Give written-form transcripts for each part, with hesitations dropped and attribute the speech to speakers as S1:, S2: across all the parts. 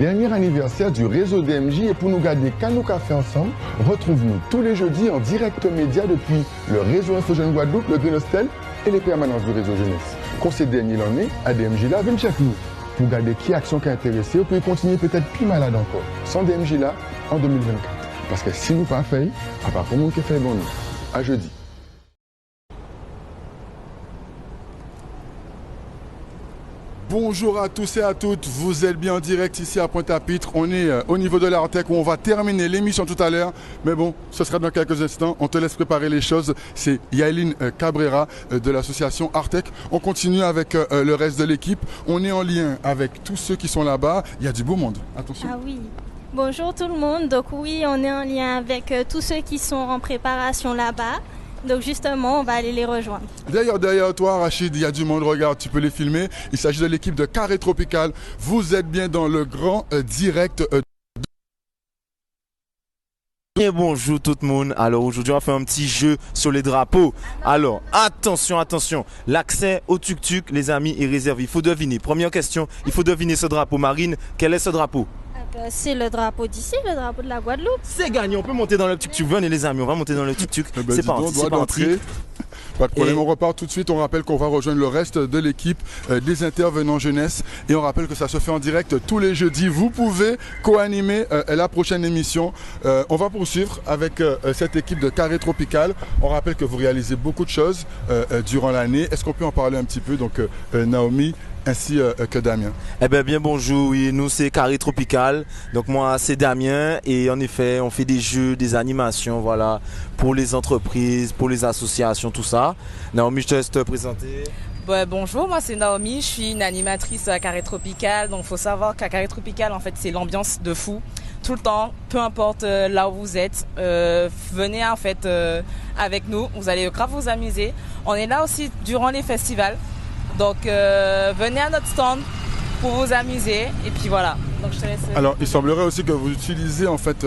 S1: dernier anniversaire du réseau DMJ et pour nous garder Canou Café ensemble, retrouve-nous tous les jeudis en direct média depuis le réseau Info Jeune Guadeloupe, le Green Hostel et les permanences du réseau jeunesse. Quand c'est dernier l'année, à DMJ là, venez chef nous pour garder qui action qui a intéressé ou puis continuer peut-être plus malade encore. Sans DMJ là, en 2024. Parce que si nous pas fait, à part pour le monde qui fait bon nous. À jeudi. Bonjour à tous et à toutes, vous êtes bien en direct ici à Pointe-à-Pitre. On est au niveau de l'Artec où on va terminer l'émission tout à l'heure. Mais bon, ce sera dans quelques instants. On te laisse préparer les choses. C'est Yaeline Cabrera de l'association Artec. On continue avec le reste de l'équipe. On est en lien avec tous ceux qui sont là-bas. Il y a du beau monde. Attention.
S2: Ah oui. Bonjour tout le monde. Donc oui, on est en lien avec tous ceux qui sont en préparation là-bas. Donc justement, on va aller les rejoindre.
S1: D'ailleurs, derrière toi, Rachid, il y a du monde, regarde, tu peux les filmer. Il s'agit de l'équipe de Carré Tropical. Vous êtes bien dans le grand direct.
S3: Bien bonjour tout le monde. Alors aujourd'hui, on va faire un petit jeu sur les drapeaux. Alors, attention. L'accès au tuk-tuk, les amis, est réservé. Il faut deviner. Première question, il faut deviner ce drapeau. Marine, quel est ce drapeau?
S2: C'est le drapeau d'ici, le drapeau de la Guadeloupe.
S3: C'est gagné, on peut monter dans le tuk-tuk. Venez les amis, on va monter dans le tuk-tuk. C'est parti.
S1: Pas de problème, on repart tout de suite. On rappelle qu'on va rejoindre le reste de l'équipe des intervenants jeunesse. Et on rappelle que ça se fait en direct tous les jeudis. Vous pouvez co-animer la prochaine émission. On va poursuivre avec cette équipe de Carré Tropical. On rappelle que vous réalisez beaucoup de choses durant l'année. Est-ce qu'on peut en parler un petit peu? Donc Naomi ainsi que Damien.
S3: Eh bien bonjour, oui, nous c'est Carré Tropical, donc moi c'est Damien et en effet on fait des jeux, des animations, voilà, pour les entreprises, pour les associations, tout ça. Naomi, je te laisse te présenter.
S4: Bonjour, moi c'est Naomi, je suis une animatrice à Carré Tropical, donc il faut savoir qu'à Carré Tropical en fait c'est l'ambiance de fou, tout le temps, peu importe là où vous êtes, venez en fait avec nous, vous allez grave vous amuser. On est là aussi durant les festivals. Donc venez à notre stand pour vous amuser et puis voilà. Donc, je te laisse...
S1: Alors il semblerait aussi que vous utilisez en fait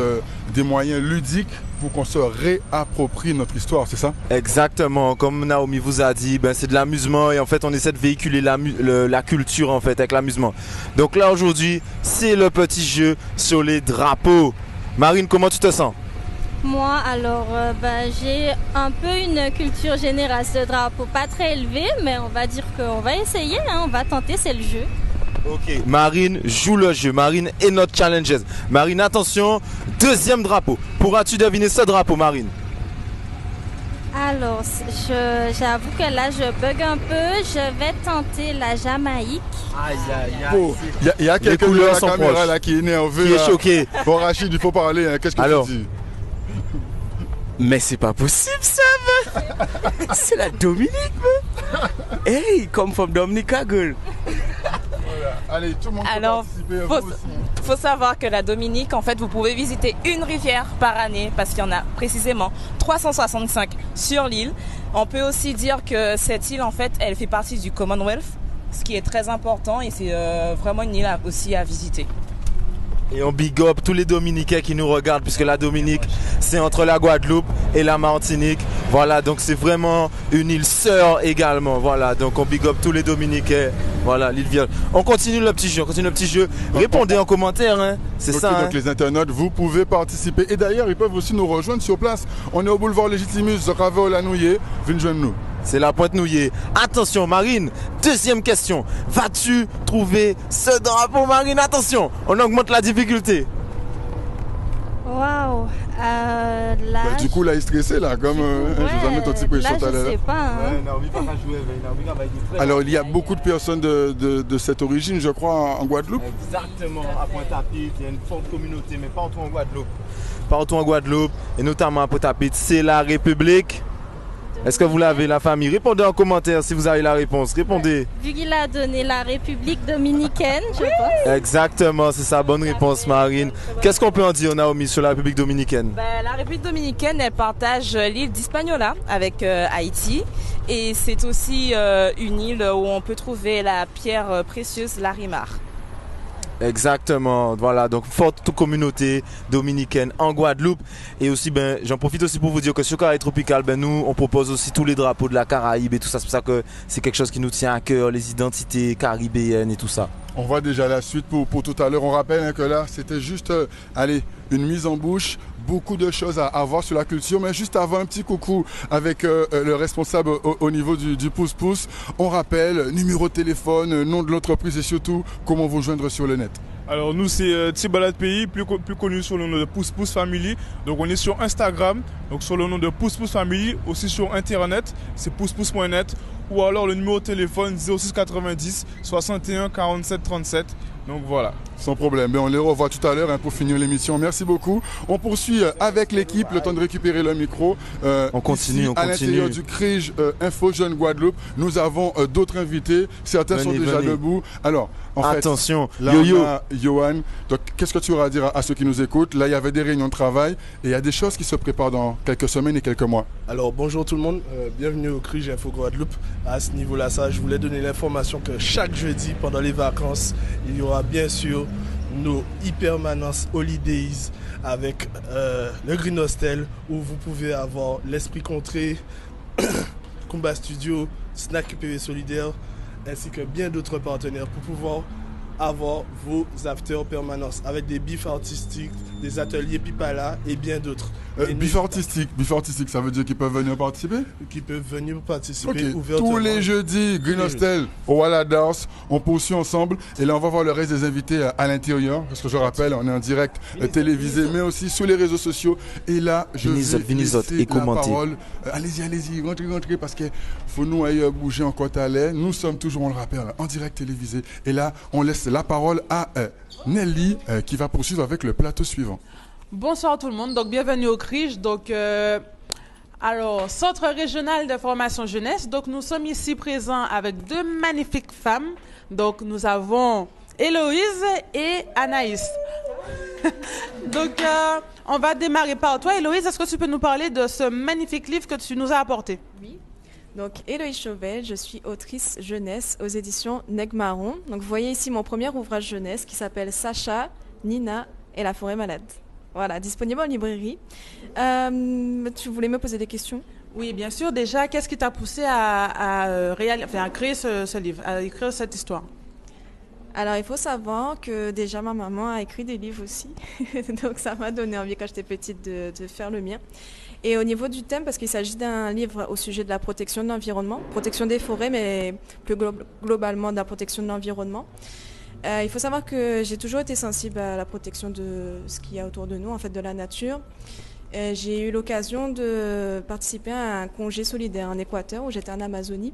S1: des moyens ludiques pour qu'on se réapproprie notre histoire, c'est ça?
S3: Exactement, comme Naomi vous a dit, c'est de l'amusement et en fait on essaie de véhiculer la culture en fait avec l'amusement. Donc là aujourd'hui c'est le petit jeu sur les drapeaux. Marine, comment tu te sens?
S2: Moi, alors, j'ai un peu une culture générale de drapeau, pas très élevée, mais on va dire qu'on va essayer, hein, on va tenter, c'est le jeu.
S3: Ok, Marine joue le jeu, Marine est notre challengeuse. Marine, attention, deuxième drapeau. Pourras-tu deviner ce drapeau, Marine?
S2: Alors, j'avoue que là, je bug un peu, je vais tenter la Jamaïque.
S1: Il y a quelqu'un de la caméra là, qui est énervé.
S3: Qui est choqué.
S1: Bon, Rachid, il faut parler, hein. Qu'est-ce que tu dis?
S5: Mais c'est pas possible ça, c'est la Dominique, hey, come from Dominica, girl.
S1: Voilà. Allez, tout le monde
S4: Alors,
S1: peut participer.
S4: faut savoir que la Dominique, en fait, vous pouvez visiter une rivière par année parce qu'il y en a précisément 365 sur l'île. On peut aussi dire que cette île, en fait, elle fait partie du Commonwealth, ce qui est très important et c'est vraiment une île aussi à visiter.
S3: Et on big up tous les Dominicains qui nous regardent puisque la Dominique c'est entre la Guadeloupe et la Martinique. Voilà, donc c'est vraiment une île sœur également. Voilà, donc on big up tous les Dominicains. Voilà, l'île Vierge. On continue le petit jeu, Répondez en commentaire, hein. C'est
S1: okay,
S3: ça.
S1: Donc
S3: hein.
S1: les internautes, vous pouvez participer. Et d'ailleurs, ils peuvent aussi nous rejoindre sur place. On est au boulevard Légitimus, Raveau-Lanouillé. Venez joindre nous.
S3: C'est la Pointe-Nouillée. Attention Marine, deuxième question. Vas-tu trouver ce drapeau, Marine? Attention, on augmente la difficulté.
S2: Waouh. Là.
S1: Du coup, là, il est stressé, là, comme je vous amène ton petit pression tout à l'heure.
S2: Je sais pas. Hein.
S1: Alors, il y a beaucoup de personnes de cette origine, je crois, en Guadeloupe.
S3: Exactement, à Pointe-à-Pitre, il y a une forte communauté, mais partout en Guadeloupe. Partout en Guadeloupe, et notamment à Pointe-à-Pitre, c'est la République. Est-ce que vous l'avez, la famille? Répondez en commentaire si vous avez la réponse. Répondez.
S2: Vu qu'il a donné la République dominicaine, je pense.
S3: Exactement, c'est sa bonne réponse, Marine. Qu'est-ce qu'on peut en dire, Naomi, sur la République dominicaine?
S4: La République dominicaine, elle partage l'île d'Hispaniola avec Haïti. Et c'est aussi une île où on peut trouver la pierre précieuse Larimar.
S3: Exactement, voilà, donc forte communauté dominicaine en Guadeloupe. Et aussi, j'en profite aussi pour vous dire que sur Carré Tropical, nous, on propose aussi tous les drapeaux de la Caraïbe et tout ça. C'est pour ça que c'est quelque chose qui nous tient à cœur, les identités caribéennes et tout ça.
S1: On voit déjà la suite pour tout à l'heure. On rappelle que là, c'était juste une mise en bouche. Beaucoup de choses à voir sur la culture, mais juste avant, un petit coucou avec le responsable au niveau du pouce-pouce. On rappelle numéro de téléphone, nom de l'entreprise et surtout comment vous joindre sur le net.
S6: Alors nous c'est Tibalade Pays, plus connu sous le nom de Pouce Pouce Family. Donc on est sur Instagram, donc sur le nom de Pouce Pouce Family, aussi sur internet, c'est poucepouce.net ou alors le numéro de téléphone 06 90 61 47 37. Donc voilà.
S1: Sans problème, on les revoit tout à l'heure pour finir l'émission. Merci beaucoup. On poursuit avec l'équipe, le temps de récupérer le micro.
S3: On continue.
S1: À l'intérieur du CRIJ Info Jeune Guadeloupe, nous avons d'autres invités. Certains sont déjà debout. Alors,
S3: attention,
S1: là, on a Johan. Donc, qu'est-ce que tu auras à dire à ceux qui nous écoutent? Là, il y avait des réunions de travail et il y a des choses qui se préparent dans quelques semaines et quelques mois.
S7: Alors, bonjour tout le monde. Bienvenue au CRIJ Info Guadeloupe. À ce niveau-là, je voulais donner l'information que chaque jeudi, pendant les vacances, il y aura bien sûr nos hypermanence holidays avec le Green Hostel où vous pouvez avoir l'Esprit Contré, Combat Studio, Snack UPV Solidaire ainsi que bien d'autres partenaires pour pouvoir avoir vos after permanence avec des bifs artistiques, des ateliers Pipala et bien d'autres.
S1: Bif artistique, ça veut dire qu'ils peuvent venir participer?
S7: Qu'ils peuvent venir participer
S1: ouvertement. Tous les jeudis, Green Hostel, au Walla Dance, on poursuit ensemble et là on va voir le reste des invités à l'intérieur parce que je rappelle, on est en direct télévisé mais aussi sur les réseaux sociaux et là je vais laisser la parole. Allez-y, rentrez parce qu'il faut nous ailleurs bouger en côte à lait. Nous sommes toujours, on le rappelle, en direct télévisé et là on laisse la parole à Nelly qui va poursuivre avec le plateau suivant.
S8: Bonsoir tout le monde, donc bienvenue au CRIJ. Donc, alors, Centre régional de formation jeunesse. Donc, nous sommes ici présents avec deux magnifiques femmes. Donc, nous avons Héloïse et Anaïs. Donc, on va démarrer par toi. Héloïse, est-ce que tu peux nous parler de ce magnifique livre que tu nous as apporté?
S9: Oui. Donc, Héloïse Chauvel, je suis autrice jeunesse aux éditions Negmaron. Donc, vous voyez ici mon premier ouvrage jeunesse qui s'appelle Sacha, Nina et la forêt malade. Voilà, disponible en librairie. Tu voulais me poser des questions?
S8: Oui, bien sûr. Déjà, qu'est-ce qui t'a poussé à créer ce livre, à écrire cette histoire?
S9: Alors, il faut savoir que déjà ma maman a écrit des livres aussi. Donc, ça m'a donné envie quand j'étais petite de faire le mien. Et au niveau du thème, parce qu'il s'agit d'un livre au sujet de la protection de l'environnement, protection des forêts, mais plus globalement de la protection de l'environnement. Il faut savoir que j'ai toujours été sensible à la protection de ce qu'il y a autour de nous, en fait, de la nature. J'ai eu l'occasion de participer à un congé solidaire en Équateur où j'étais en Amazonie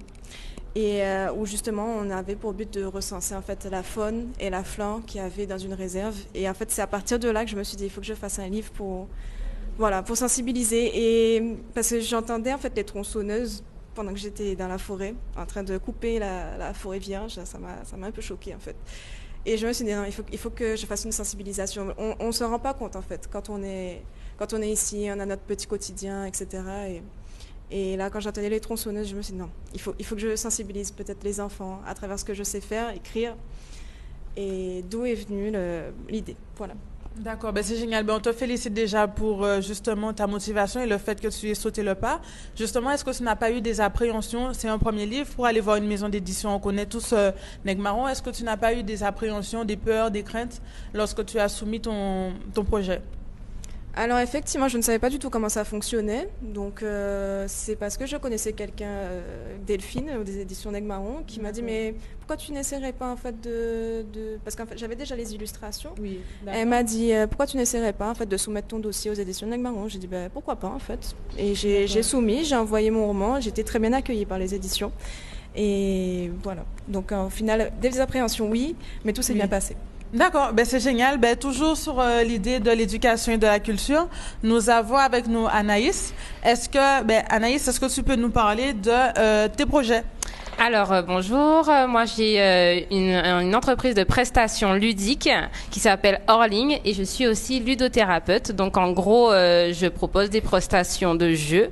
S9: et où justement on avait pour but de recenser en fait la faune et la flore qu'il y avait dans une réserve. Et en fait, c'est à partir de là que je me suis dit il faut que je fasse un livre pour sensibiliser et parce que j'entendais en fait les tronçonneuses pendant que j'étais dans la forêt en train de couper la forêt vierge. Ça m'a un peu choquée en fait. Et je me suis dit, non, il faut que je fasse une sensibilisation. On ne se rend pas compte, en fait, quand on est ici, on a notre petit quotidien, etc. Et là, quand j'entendais les tronçonneuses, je me suis dit, non, il faut que je sensibilise peut-être les enfants à travers ce que je sais faire, écrire. Et d'où est venue l'idée. Voilà.
S8: D'accord, c'est génial. On te félicite déjà pour justement ta motivation et le fait que tu aies sauté le pas. Justement, est-ce que tu n'as pas eu des appréhensions? C'est un premier livre pour aller voir une maison d'édition. On connaît tous Negmaron. Est-ce que tu n'as pas eu des appréhensions, des peurs, des craintes lorsque tu as soumis ton projet?
S9: Alors effectivement, je ne savais pas du tout comment ça fonctionnait. Donc c'est parce que je connaissais quelqu'un, Delphine, des éditions Negmaron, qui m'a dit mais pourquoi tu n'essaierais pas en fait parce qu'en fait j'avais déjà les illustrations.
S8: Oui.
S9: Elle m'a dit pourquoi tu n'essaierais pas en fait de soumettre ton dossier aux éditions Negmaron. J'ai dit pourquoi pas en fait. Et j'ai soumis, j'ai envoyé mon roman, j'étais très bien accueillie par les éditions. Et voilà. Donc au final, des appréhensions oui, mais tout s'est bien passé.
S8: D'accord, c'est génial. Toujours sur l'idée de l'éducation et de la culture, nous avons avec nous Anaïs. Anaïs, est-ce que tu peux nous parler de tes projets?
S10: Alors, bonjour. Moi, j'ai une entreprise de prestations ludiques qui s'appelle Orling et je suis aussi ludothérapeute. Donc, en gros, je propose des prestations de jeux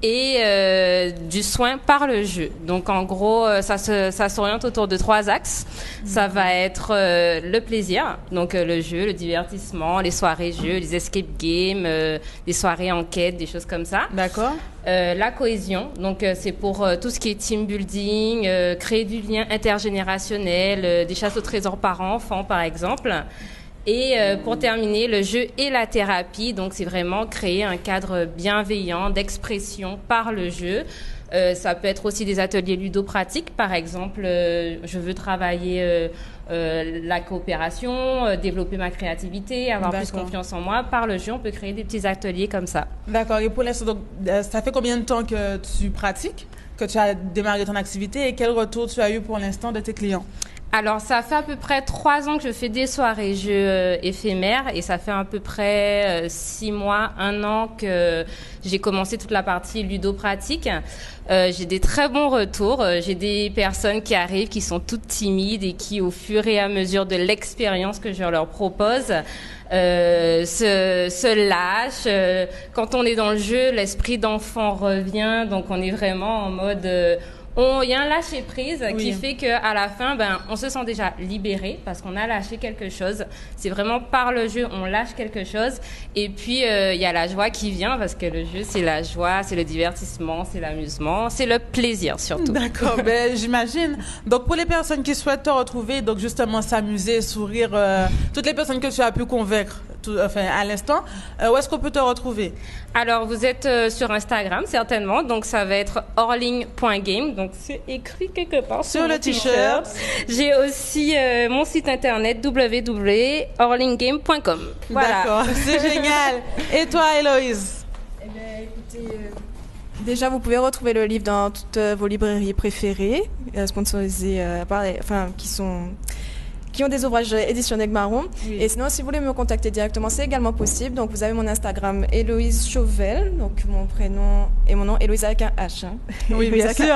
S10: et du soin par le jeu. Donc en gros, ça s'oriente autour de 3 axes. Ça va être le plaisir, donc le jeu, le divertissement, les soirées jeux, les escape games, les soirées enquêtes, des choses comme ça.
S8: D'accord.
S10: La cohésion, donc c'est pour tout ce qui est team building, créer du lien intergénérationnel, des chasses au trésor parents-enfants par exemple. Et pour terminer, le jeu et la thérapie, donc c'est vraiment créer un cadre bienveillant d'expression par le jeu. Ça peut être aussi des ateliers ludopratiques, par exemple, je veux travailler la coopération, développer ma créativité, avoir plus confiance en moi. Par le jeu, on peut créer des petits ateliers comme ça.
S8: D'accord. Et pour l'instant, donc, ça fait combien de temps que tu pratiques, que tu as démarré ton activité et quel retour tu as eu pour l'instant de tes clients?
S10: Alors, ça fait à peu près 3 ans que je fais des soirées jeux éphémères et ça fait à peu près 6 mois, 1 an que j'ai commencé toute la partie ludopratique. J'ai des très bons retours. J'ai des personnes qui arrivent, qui sont toutes timides et qui, au fur et à mesure de l'expérience que je leur propose, se lâchent. Quand on est dans le jeu, l'esprit d'enfant revient, donc on est vraiment en mode... Il y a un lâcher-prise qui fait qu'à la fin, on se sent déjà libéré parce qu'on a lâché quelque chose. C'est vraiment par le jeu, on lâche quelque chose. Et puis, il y a la joie qui vient parce que le jeu, c'est la joie, c'est le divertissement, c'est l'amusement, c'est le plaisir surtout.
S8: D'accord, j'imagine. Donc, pour les personnes qui souhaitent te retrouver, donc justement s'amuser, sourire, toutes les personnes que tu as pu convaincre à l'instant, où est-ce qu'on peut te retrouver?
S10: Alors, vous êtes sur Instagram, certainement. Donc, ça va être orling.game. Donc, c'est écrit quelque part
S8: sur le t-shirt.
S10: J'ai aussi mon site internet www.orlinggame.com. Voilà.
S8: D'accord, c'est génial. Et toi, Héloïse?
S9: Eh bien, écoutez, déjà, vous pouvez retrouver le livre dans toutes vos librairies préférées, sponsorisées, qui ont des ouvrages édition Negmaron. Oui. Et sinon, si vous voulez me contacter directement, c'est également possible. Donc, vous avez mon Instagram, Héloïse Chauvel, donc mon prénom et mon nom, Héloïse avec un H. Hein.
S8: Oui, bien sûr.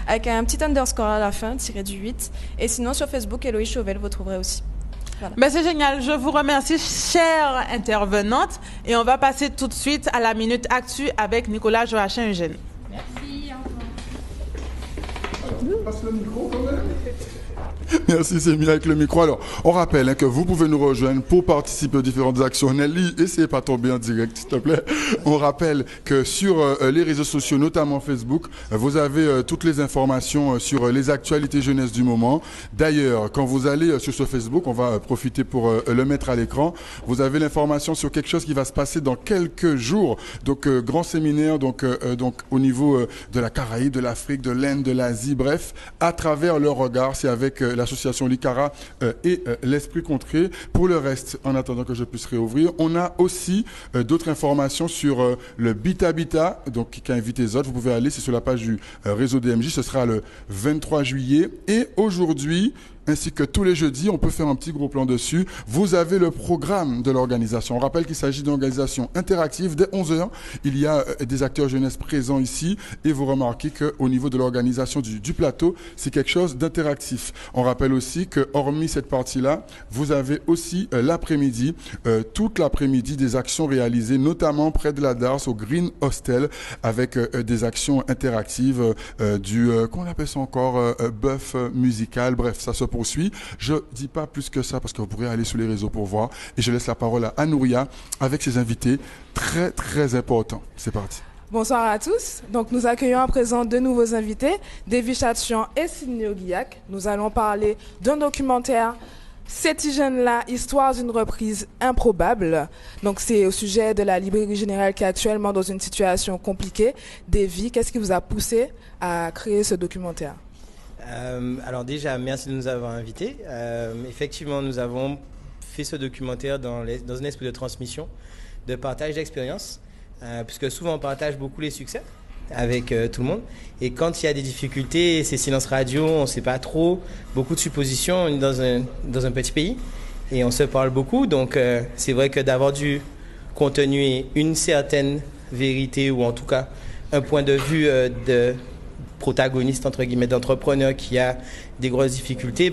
S9: Avec un petit underscore à la fin, tiré du 8. Et sinon, sur Facebook, Héloïse Chauvel, vous trouverez aussi.
S8: Voilà. C'est génial. Je vous remercie, chère intervenante. Et on va passer tout de suite à la Minute Actu avec Nicolas Joachim Eugène.
S10: Merci.
S1: Alors, passe le micro quand même. Merci, c'est mis avec le micro. Alors, on rappelle que vous pouvez nous rejoindre pour participer aux différentes actions. Nelly, essayez pas de tomber en direct, s'il te plaît. On rappelle que sur les réseaux sociaux, notamment Facebook, vous avez toutes les informations sur les actualités jeunesse du moment. D'ailleurs, quand vous allez sur ce Facebook, on va profiter pour le mettre à l'écran. Vous avez l'information sur quelque chose qui va se passer dans quelques jours. Donc, grand séminaire, donc au niveau de la Caraïbe, de l'Afrique, de l'Inde, de l'Asie, bref, à travers leur regard, c'est avec l'association Licara et l'Esprit Contré. Pour le reste, en attendant que je puisse réouvrir, on a aussi d'autres informations sur le Bit-Habitat, donc qui a invité les autres. Vous pouvez aller, c'est sur la page du réseau DMJ, ce sera le 23 juillet. Et aujourd'hui, ainsi que tous les jeudis, on peut faire un petit gros plan dessus. Vous avez le programme de l'organisation. On rappelle qu'il s'agit d'une organisation interactive. Dès 11h, il y a des acteurs jeunesse présents ici et vous remarquez qu'au niveau de l'organisation du plateau, c'est quelque chose d'interactif. On rappelle aussi que, hormis cette partie-là, vous avez aussi l'après-midi, toute l'après-midi, des actions réalisées, notamment près de la Dars, au Green Hostel, avec des actions interactives, qu'on appelle ça encore, bœuf musical. Bref, ça se poursuit. Je dis pas plus que ça parce que vous pourrez aller sur les réseaux pour voir. Et je laisse la parole à Anouria avec ses invités très, très importants. C'est parti.
S11: Bonsoir à tous. Donc, nous accueillons à présent deux nouveaux invités, Davy Chatian et Sidney Oguillac. Nous allons parler d'un documentaire, Cette jeune-là, histoire d'une reprise improbable. Donc, c'est au sujet de la Librairie Générale qui est actuellement dans une situation compliquée. Davy, qu'est-ce qui vous a poussé à créer ce documentaire ?
S12: Alors déjà, merci de nous avoir invités. Effectivement, nous avons fait ce documentaire dans un esprit de transmission, de partage d'expérience, puisque souvent on partage beaucoup les succès avec tout le monde. Et quand il y a des difficultés, c'est silence radio, on ne sait pas trop, beaucoup de suppositions, on est dans un petit pays et on se parle beaucoup. Donc c'est vrai que d'avoir du contenu et une certaine vérité, ou en tout cas un point de vue de protagoniste, entre guillemets, d'entrepreneur qui a des grosses difficultés,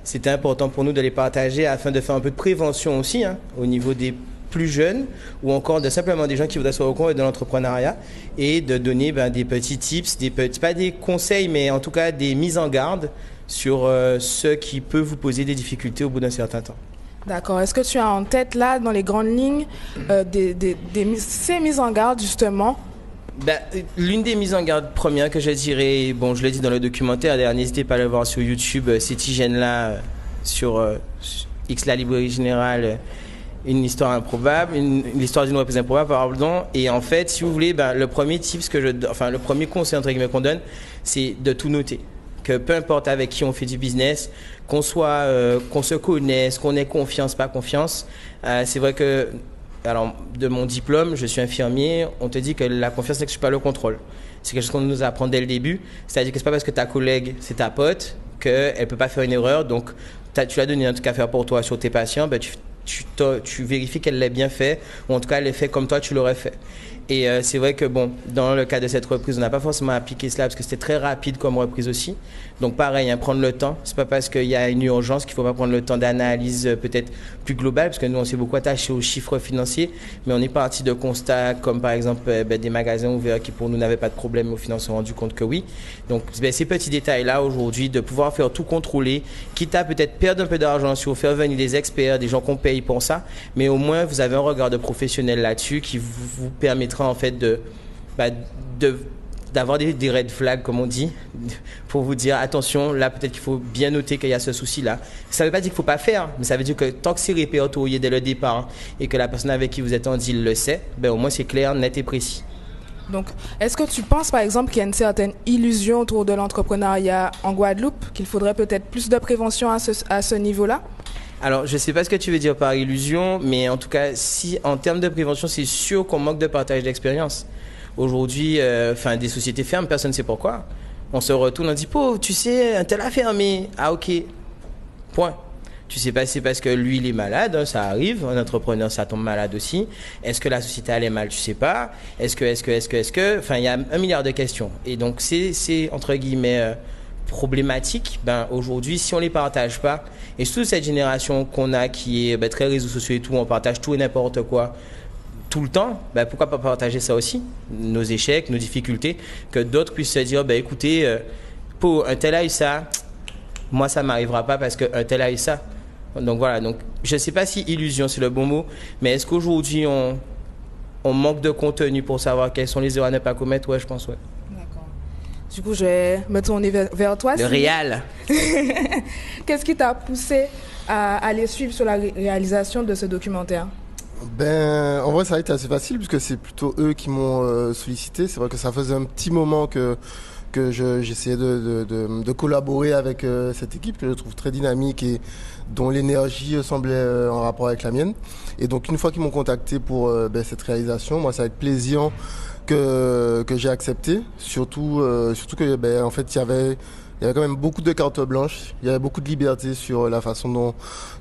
S12: c'était important pour nous de les partager afin de faire un peu de prévention aussi, au niveau des plus jeunes ou encore simplement des gens qui voudraient se reconvertir dans l'entrepreneuriat et de donner des petits tips, pas des conseils, mais en tout cas des mises en garde sur ce qui peut vous poser des difficultés au bout d'un certain temps.
S11: D'accord. Est-ce que tu as en tête là, dans les grandes lignes, ces mises en garde justement?
S12: L'une des mises en garde premières que je dirais, je l'ai dit dans le documentaire, d'ailleurs n'hésitez pas à le voir sur YouTube, cette hygiène-là sur X la librairie générale, une histoire improbable, l'histoire d'une reprise improbable, pardon. Et en fait, si vous voulez, le premier tips le premier conseil entre guillemets qu'on donne, c'est de tout noter. Que peu importe avec qui on fait du business, qu'on se connaisse, qu'on ait confiance, pas confiance. C'est vrai que, alors, de mon diplôme, je suis infirmier, on te dit que la confiance n'exclut pas le contrôle. C'est quelque chose qu'on nous apprend dès le début. C'est-à-dire que c'est pas parce que ta collègue, c'est ta pote, qu'elle peut pas faire une erreur. Donc, tu l'as donné un truc à faire pour toi sur tes patients, tu vérifies qu'elle l'a bien fait, ou en tout cas elle l'a fait comme toi tu l'aurais fait. Et c'est vrai que dans le cas de cette reprise, on n'a pas forcément appliqué cela parce que c'était très rapide comme reprise aussi. Donc pareil, prendre le temps. C'est pas parce qu'il y a une urgence qu'il faut pas prendre le temps d'analyse peut-être plus globale, parce que nous on s'est beaucoup attaché aux chiffres financiers, mais on est parti de constats comme par exemple des magasins ouverts qui pour nous n'avaient pas de problème, mais au final on s'est rendu compte que oui. Donc ces petits détails-là aujourd'hui, de pouvoir faire tout contrôler, quitte à peut-être perdre un peu d'argent si vous faire venir des experts, des gens qu'on paye pour ça, mais au moins vous avez un regard de professionnel là-dessus qui vous permettra en fait d'avoir des red flags comme on dit, pour vous dire attention, là peut-être qu'il faut bien noter qu'il y a ce souci-là. Ça ne veut pas dire qu'il ne faut pas faire, mais ça veut dire que tant que c'est répertorié dès le départ et que la personne avec qui vous êtes en deal le sait, au moins c'est clair, net et précis.
S11: Donc, est-ce que tu penses par exemple qu'il y a une certaine illusion autour de l'entrepreneuriat en Guadeloupe, qu'il faudrait peut-être plus de prévention à ce niveau-là?
S12: Alors, je ne sais pas ce que tu veux dire par illusion, mais en tout cas, si en termes de prévention, c'est sûr qu'on manque de partage d'expérience. Aujourd'hui, des sociétés ferment, personne ne sait pourquoi. On se retourne, on dit, tu sais, un tel a fermé. Ah, ok. Point. Tu sais pas, c'est parce que lui, il est malade, ça arrive. Un entrepreneur, ça tombe malade aussi. Est-ce que la société allait mal? Tu sais pas. Est-ce que... Enfin, il y a 1 milliard de questions. Et donc, c'est entre guillemets... problématiques, aujourd'hui, si on les partage pas, et surtout cette génération qu'on a qui est très réseaux sociaux et tout, on partage tout et n'importe quoi tout le temps, pourquoi pas partager ça aussi, nos échecs, nos difficultés, que d'autres puissent se dire, écoutez, pour un tel a eu ça, moi ça m'arrivera pas parce qu'un tel a eu ça. Donc voilà, donc je sais pas si illusion c'est le bon mot, mais est-ce qu'aujourd'hui on manque de contenu pour savoir quelles sont les erreurs à ne pas commettre? Ouais, je pense, ouais.
S11: Du coup, je vais me tourner vers toi.
S12: Le réal.
S11: Qu'est-ce qui t'a poussé à aller suivre sur la réalisation de ce documentaire?
S13: En vrai, ça a été assez facile puisque c'est plutôt eux qui m'ont sollicité. C'est vrai que ça faisait un petit moment que j'essayais de collaborer avec cette équipe que je trouve très dynamique et dont l'énergie semblait en rapport avec la mienne. Et donc, une fois qu'ils m'ont contacté pour cette réalisation, moi, c'est avec plaisir que j'ai accepté, surtout que en fait il y avait quand même beaucoup de cartes blanches, il y avait beaucoup de liberté sur la façon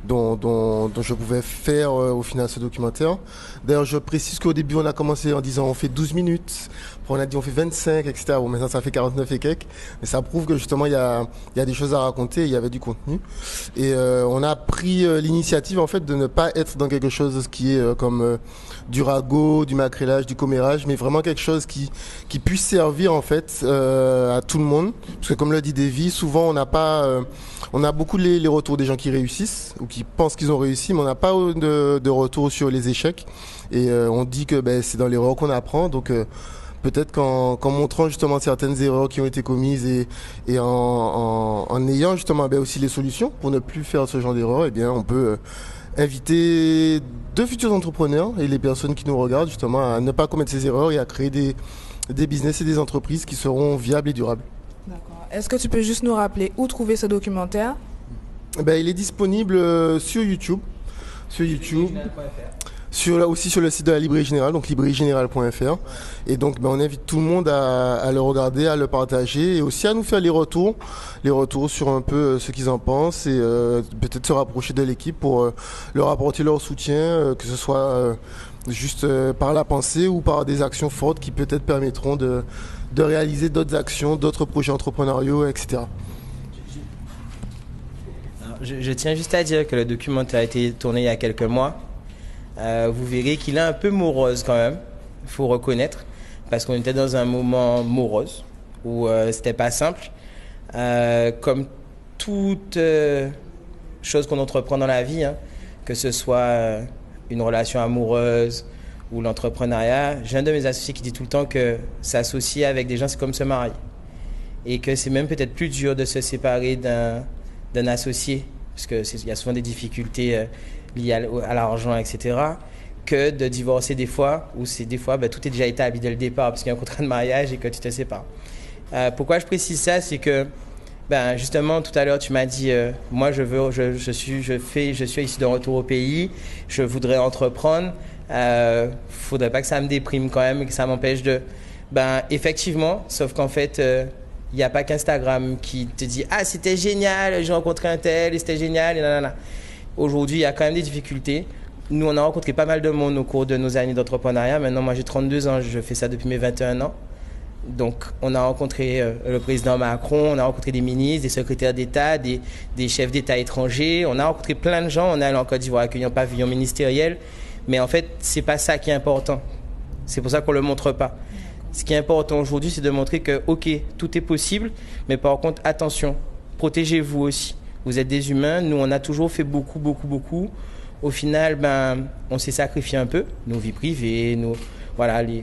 S13: dont je pouvais faire au final ce documentaire. D'ailleurs, je précise qu'au début on a commencé en disant on fait 12 minutes, après on a dit on fait 25, etc. Bon, maintenant ça fait 49 et quelques, mais ça prouve que justement il y a des choses à raconter, il y avait du contenu. Et on a pris l'initiative en fait de ne pas être dans quelque chose qui est comme du ragot, du macrélage, du commérage, mais vraiment quelque chose qui puisse servir en fait à tout le monde. Parce que comme le dit Davy, souvent on a beaucoup les retours des gens qui réussissent ou qui pensent qu'ils ont réussi, mais on n'a pas de retour sur les échecs. Et on dit que c'est dans l'erreur qu'on apprend. Donc peut-être qu'en montrant justement certaines erreurs qui ont été commises et en ayant justement aussi les solutions pour ne plus faire ce genre d'erreurs, on peut inviter de futurs entrepreneurs et les personnes qui nous regardent justement à ne pas commettre ces erreurs et à créer des business et des entreprises qui seront viables et durables.
S11: D'accord. Est-ce que tu peux juste nous rappeler où trouver ce documentaire?
S13: Il est disponible sur YouTube. Aussi sur le site de la Librairie Générale, donc librairiegénérale.fr. Et donc on invite tout le monde à le regarder, à le partager et aussi à nous faire les retours sur un peu ce qu'ils en pensent et peut-être se rapprocher de l'équipe pour leur apporter leur soutien, que ce soit juste par la pensée ou par des actions fortes qui peut-être permettront de réaliser d'autres actions, d'autres projets entrepreneuriaux, etc.
S12: Alors, je tiens juste à dire que le documentaire a été tourné il y a quelques mois. vous verrez qu'il est un peu morose quand même, il faut reconnaître, parce qu'on était dans un moment morose, où c'était pas simple. Comme toute chose qu'on entreprend dans la vie, hein, que ce soit une relation amoureuse ou l'entrepreneuriat, j'ai un de mes associés qui dit tout le temps que s'associer avec des gens, c'est comme se marier. Et que c'est même peut-être plus dur de se séparer d'un associé, parce qu'il y a souvent des difficultés liées à l'argent, etc., que de divorcer des fois, où c'est des fois, tout est déjà établi dès le départ, parce qu'il y a un contrat de mariage et que tu te sépares. Pourquoi je précise ça, c'est que justement, tout à l'heure, tu m'as dit, moi, je suis ici de retour au pays, je voudrais entreprendre. Faudrait pas que ça me déprime quand même et que ça m'empêche de... effectivement, sauf qu'en fait, il n'y a pas qu'Instagram qui te dit « Ah, c'était génial, j'ai rencontré un tel et c'était génial. » et nanana. Aujourd'hui, il y a quand même des difficultés. Nous, on a rencontré pas mal de monde au cours de nos années d'entrepreneuriat. Maintenant, moi, j'ai 32 ans, je fais ça depuis mes 21 ans. Donc, on a rencontré le président Macron, on a rencontré des ministres, des secrétaires d'État, des chefs d'État étrangers. On a rencontré plein de gens. On est allé en Côte d'Ivoire accueillir un pavillon ministériel. Mais en fait, c'est pas ça qui est important. C'est pour ça qu'on le montre pas. Ce qui est important aujourd'hui, c'est de montrer que, ok, tout est possible, mais par contre, attention, protégez-vous aussi. Vous êtes des humains. Nous, on a toujours fait beaucoup, beaucoup, beaucoup. Au final, on s'est sacrifié un peu, nos vies privées,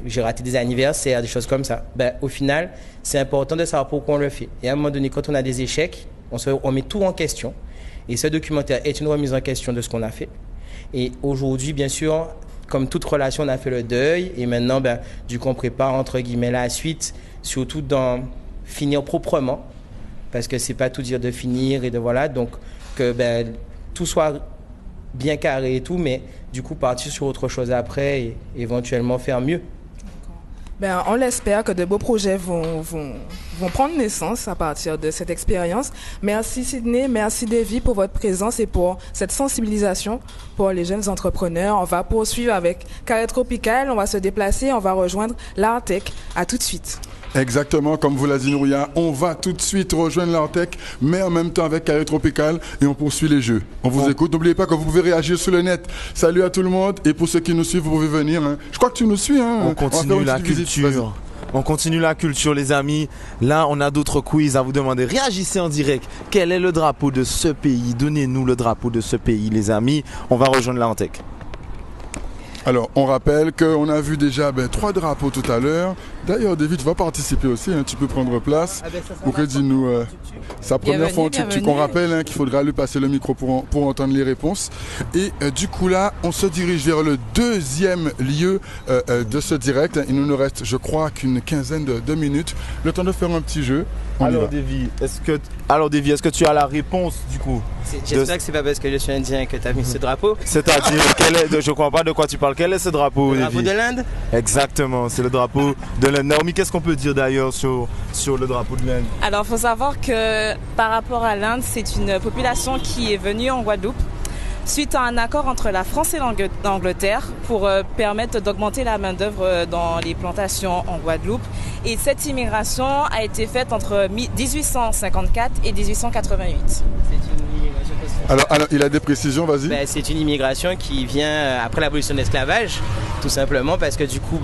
S12: j'ai raté des anniversaires, des choses comme ça. Au final, c'est important de savoir pourquoi on le fait. Et à un moment donné, quand on a des échecs, on met tout en question. Et ce documentaire est une remise en question de ce qu'on a fait. Et aujourd'hui, bien sûr, comme toute relation, on a fait le deuil. Et maintenant, du coup, on prépare, entre guillemets, la suite, surtout dans finir proprement. Parce que c'est pas tout dire de finir et de voilà. Donc, que tout soit bien carré et tout, mais du coup, partir sur autre chose après et éventuellement faire mieux.
S11: On l'espère que de beaux projets vont prendre naissance à partir de cette expérience. Merci Sydney, merci Davy pour votre présence et pour cette sensibilisation pour les jeunes entrepreneurs. On va poursuivre avec Carré Tropical, on va se déplacer, on va rejoindre l'Artec. À tout de suite.
S1: Exactement, comme vous l'a dit Nouria, on va tout de suite rejoindre l'Artec, mais en même temps avec Carré Tropical et on poursuit les jeux. On vous écoute, n'oubliez pas que vous pouvez réagir sur le net. Salut à tout le monde et pour ceux qui nous suivent, vous pouvez venir. Je crois que tu nous suis.
S3: On continue la culture. On continue la culture, les amis. Là, on a d'autres quiz à vous demander. Réagissez en direct. Quel est le drapeau de ce pays? Donnez-nous le drapeau de ce pays, les amis. On va rejoindre l'Artec.
S1: Alors, on rappelle qu'on a vu déjà 3 drapeaux tout à l'heure. D'ailleurs, David, tu vas participer aussi, tu peux prendre place. Pour que dis-nous sa première fois en tuk-tuk. On rappelle qu'il faudra lui passer le micro pour entendre les réponses. Et du coup là, on se dirige vers le deuxième lieu de ce direct. Il nous reste, je crois, qu'une quinzaine de minutes. Le temps de faire un petit jeu.
S3: Alors Davy, est-ce que tu as la réponse du coup?
S12: J'espère que c'est pas parce que je suis indien que tu as mis ce drapeau.
S3: C'est-à-dire, je comprends pas de quoi tu parles. Quel est ce drapeau,
S12: Le drapeau de l'Inde?
S3: Exactement, c'est le drapeau de l'Inde. Naomi, qu'est-ce qu'on peut dire d'ailleurs sur le drapeau de l'Inde?
S4: Alors, il faut savoir que par rapport à l'Inde, c'est une population qui est venue en Guadeloupe suite à un accord entre la France et l'Angleterre pour permettre d'augmenter la main-d'œuvre dans les plantations en Guadeloupe. Et cette immigration a été faite entre 1854 et 1888.
S12: C'est une immigration.
S1: Alors, il a des précisions, vas-y.
S12: C'est une immigration qui vient après l'abolition de l'esclavage, tout simplement parce que du coup,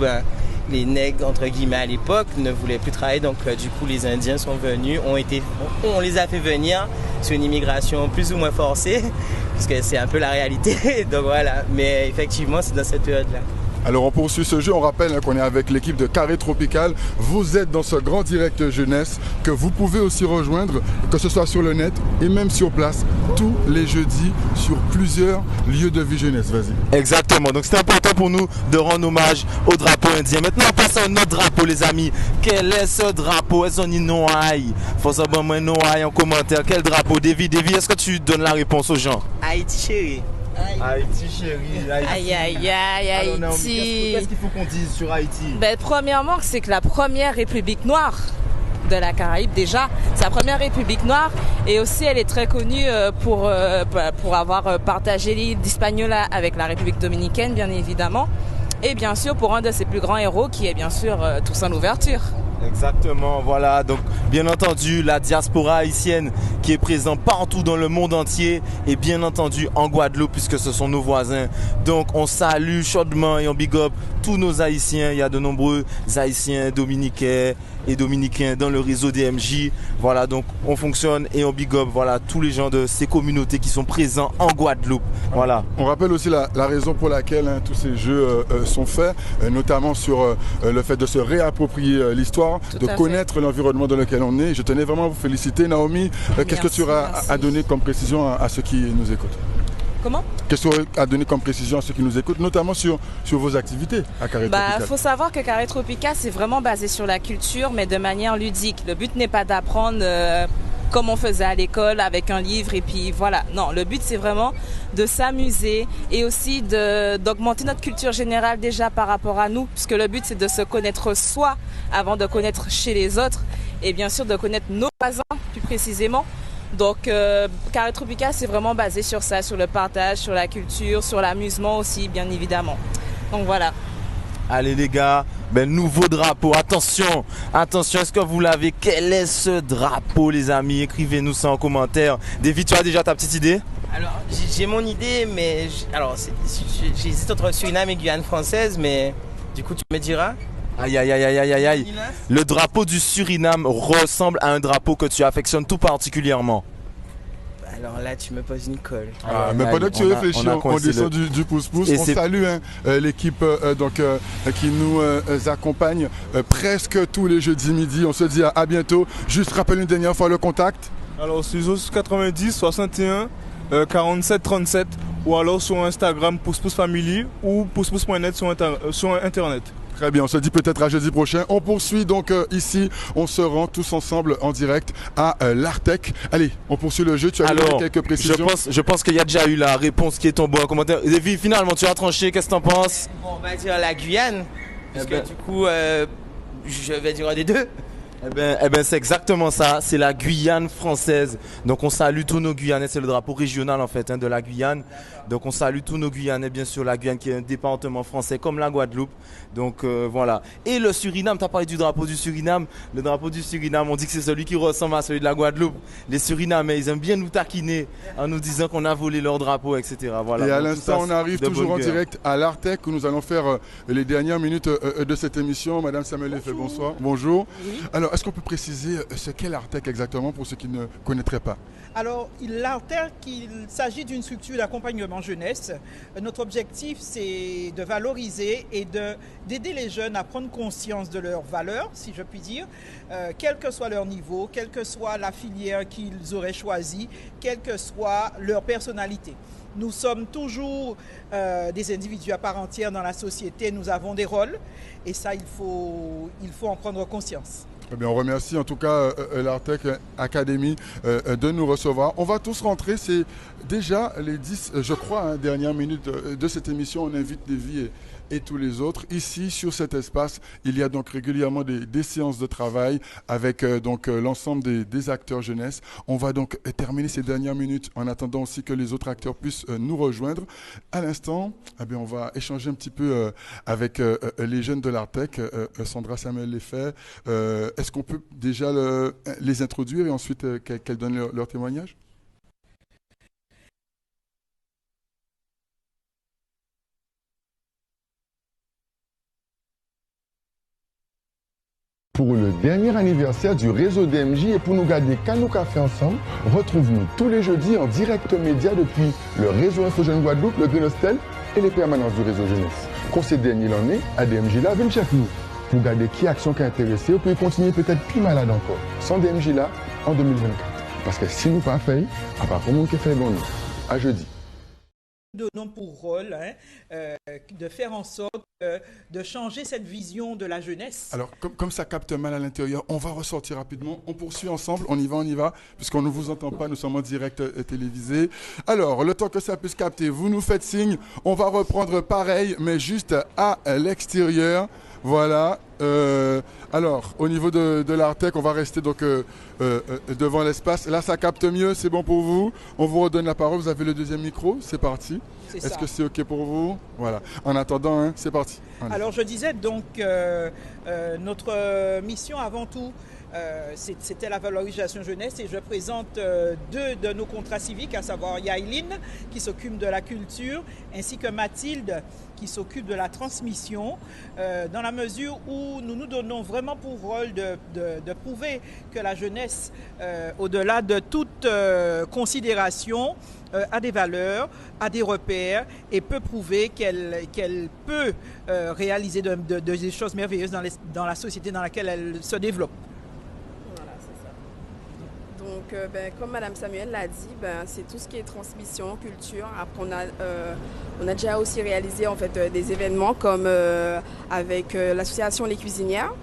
S12: les nègres, entre guillemets, à l'époque, ne voulaient plus travailler. Donc, du coup, les Indiens sont venus, on les a fait venir sur une immigration plus ou moins forcée, parce que c'est un peu la réalité. Donc, voilà. Mais effectivement, c'est dans cette période-là.
S1: Alors on poursuit ce jeu, on rappelle qu'on est avec l'équipe de Carré Tropical. Vous êtes dans ce grand direct jeunesse que vous pouvez aussi rejoindre, que ce soit sur le net et même sur place, tous les jeudis sur plusieurs lieux de vie jeunesse. Vas-y.
S3: Exactement, donc c'est important pour nous de rendre hommage au drapeau indien. Maintenant on passe à un autre drapeau les amis. Quel est ce drapeau? Est-ce qu'on y noaille? Faut savoir moi noaille en commentaire. Quel drapeau? Davy, est-ce que tu donnes la réponse aux gens?
S12: Haïti chérie.
S3: Haïti chérie,
S4: Haïti. Haïti.
S3: Qu'est-ce qu'il faut qu'on dise sur Haïti?
S4: Premièrement, c'est que la première république noire de la Caraïbe, déjà, c'est la première république noire et aussi elle est très connue pour avoir partagé l'île d'Hispaniola avec la République dominicaine, bien évidemment, et bien sûr pour un de ses plus grands héros qui est bien sûr Toussaint Louverture.
S3: Exactement, voilà, donc bien entendu la diaspora haïtienne qui est présente partout dans le monde entier et bien entendu en Guadeloupe puisque ce sont nos voisins. Donc on salue chaudement et on big up tous nos Haïtiens. Il y a de nombreux Haïtiens dominicains et dominicains dans le réseau DMJ. Voilà, donc on fonctionne et on big up voilà, tous les gens de ces communautés qui sont présents en Guadeloupe. Voilà.
S1: On rappelle aussi la raison pour laquelle tous ces jeux sont faits, notamment sur le fait de se réapproprier l'histoire, de connaître l'environnement dans lequel on est. Je tenais vraiment à vous féliciter. Naomi, qu'est-ce que tu auras à donner comme précision à ceux qui nous écoutent?
S4: Comment?
S1: Qu'est-ce que tu aurais à donner comme précision à ceux qui nous écoutent, notamment sur vos activités à Carré Tropical?
S4: Il faut savoir que Carré Tropical, c'est vraiment basé sur la culture, mais de manière ludique. Le but n'est pas d'apprendre comme on faisait à l'école avec un livre et puis voilà. Non, le but c'est vraiment de s'amuser et aussi d'augmenter notre culture générale déjà par rapport à nous, puisque le but c'est de se connaître soi avant de connaître chez les autres et bien sûr de connaître nos voisins plus précisément. Donc Carré Tropical c'est vraiment basé sur ça, sur le partage, sur la culture, sur l'amusement aussi bien évidemment. Donc voilà.
S3: Allez les gars, nouveau drapeau, attention, est-ce que vous l'avez? Quel est ce drapeau les amis? Écrivez-nous ça en commentaire. David, tu as déjà ta petite idée?
S12: Alors j'ai mon idée, mais j'hésite entre Suriname et Guyane française, mais du coup tu me diras.
S3: Aïe. Le drapeau du Suriname ressemble à un drapeau que tu affectionnes tout particulièrement.
S12: Alors là, tu me poses une colle.
S1: Mais pendant que tu réfléchis, on descend du pouce-pouce. On salue l'équipe qui nous accompagne presque tous les jeudis midi. On se dit à bientôt. Juste rappelle une dernière fois le contact.
S6: Alors, c'est 90 61 47 37 ou alors sur Instagram pouce-pouce family ou pouce-pouce.net sur Internet.
S1: Très bien, on se dit peut-être à jeudi prochain. On poursuit donc ici, on se rend tous ensemble en direct à l'Artec. Allez, on poursuit le jeu, tu as donné quelques précisions.
S3: Je pense qu'il y a déjà eu la réponse qui est tombée en commentaire. Lévi, finalement, tu as tranché, qu'est-ce que tu en penses?
S12: Bon, on va dire la Guyane, parce que du coup, je vais dire un des deux.
S3: C'est exactement ça, c'est la Guyane française. Donc on salue tous nos Guyanais, c'est le drapeau régional en fait de la Guyane. Donc on salue tous nos Guyanais, bien sûr, la Guyane qui est un département français comme la Guadeloupe. Donc voilà. Et le Suriname, tu as parlé du drapeau du Suriname. Le drapeau du Suriname, on dit que c'est celui qui ressemble à celui de la Guadeloupe. Les Surinamais, ils aiment bien nous taquiner en nous disant qu'on a volé leur drapeau, etc. Voilà.
S1: Et à l'instant, on arrive toujours en direct à l'Artec où nous allons faire les dernières minutes de cette émission. Madame Samuel Lefebvre, bonsoir. Bonjour. Oui. Alors, est-ce qu'on peut préciser ce qu'est l'Artec exactement pour ceux qui ne connaîtraient pas?
S14: Alors, l'Artec, il s'agit d'une structure d'accompagnement jeunesse. Notre objectif, c'est de valoriser et d'aider les jeunes à prendre conscience de leurs valeurs, si je puis dire, quel que soit leur niveau, quelle que soit la filière qu'ils auraient choisie, quelle que soit leur personnalité. Nous sommes toujours des individus à part entière dans la société, nous avons des rôles et ça, il faut en prendre conscience.
S1: Eh bien, on remercie en tout cas l'Artec Academy de nous recevoir. On va tous rentrer, c'est déjà les 10, je crois, dernières minutes de cette émission. On invite Lévi et tous les autres. Ici, sur cet espace, il y a donc régulièrement des séances de travail avec l'ensemble des acteurs jeunesse. On va donc terminer ces dernières minutes en attendant aussi que les autres acteurs puissent nous rejoindre. À l'instant, eh bien, on va échanger un petit peu avec les jeunes de l'Artec, Sandra Samuel Lefebvre. Est-ce qu'on peut déjà les introduire et ensuite qu'elles donnent leur témoignage? Pour le dernier anniversaire du réseau DMJ et pour nous garder Canou Café ensemble, retrouve-nous tous les jeudis en direct média depuis le réseau Info Jeune Guadeloupe, le Green Hostel et les permanences du réseau jeunesse. Conseil dernier l'année, à DMJ là, venez chef nous. Pour garder qui action qui a intéressé, vous pouvez continuer peut-être plus malade encore, sans DMJ là, en 2024. Parce que si nous pas fait, à part pour nous qui fait bon nous. À jeudi.
S14: Nous donnons pour rôle de faire en sorte de changer cette vision de la jeunesse.
S1: Alors, comme ça capte mal à l'intérieur, on va ressortir rapidement. On poursuit ensemble, on y va, puisqu'on ne vous entend pas, nous sommes en direct télévisé. Alors, le temps que ça puisse capter, vous nous faites signe. On va reprendre pareil, mais juste à l'extérieur. Voilà. Alors, au niveau de l'Artec, on va rester donc devant l'espace. Là, ça capte mieux, c'est bon pour vous. On vous redonne la parole. Vous avez le deuxième micro, c'est parti. Est-ce que c'est OK pour vous? Voilà. En attendant, c'est parti.
S14: Alors, je disais donc, notre mission avant tout, C'était la valorisation jeunesse et je présente deux de nos contrats civiques, à savoir Yaïline qui s'occupe de la culture ainsi que Mathilde qui s'occupe de la transmission, dans la mesure où nous nous donnons vraiment pour rôle de prouver que la jeunesse, au-delà de toute considération, a des valeurs, a des repères et peut prouver qu'elle peut réaliser des choses merveilleuses dans la société dans laquelle elle se développe.
S15: Donc, comme Madame Samuel l'a dit, c'est tout ce qui est transmission, culture. Après, on a déjà aussi réalisé en fait des événements comme avec l'association Les Cuisinières,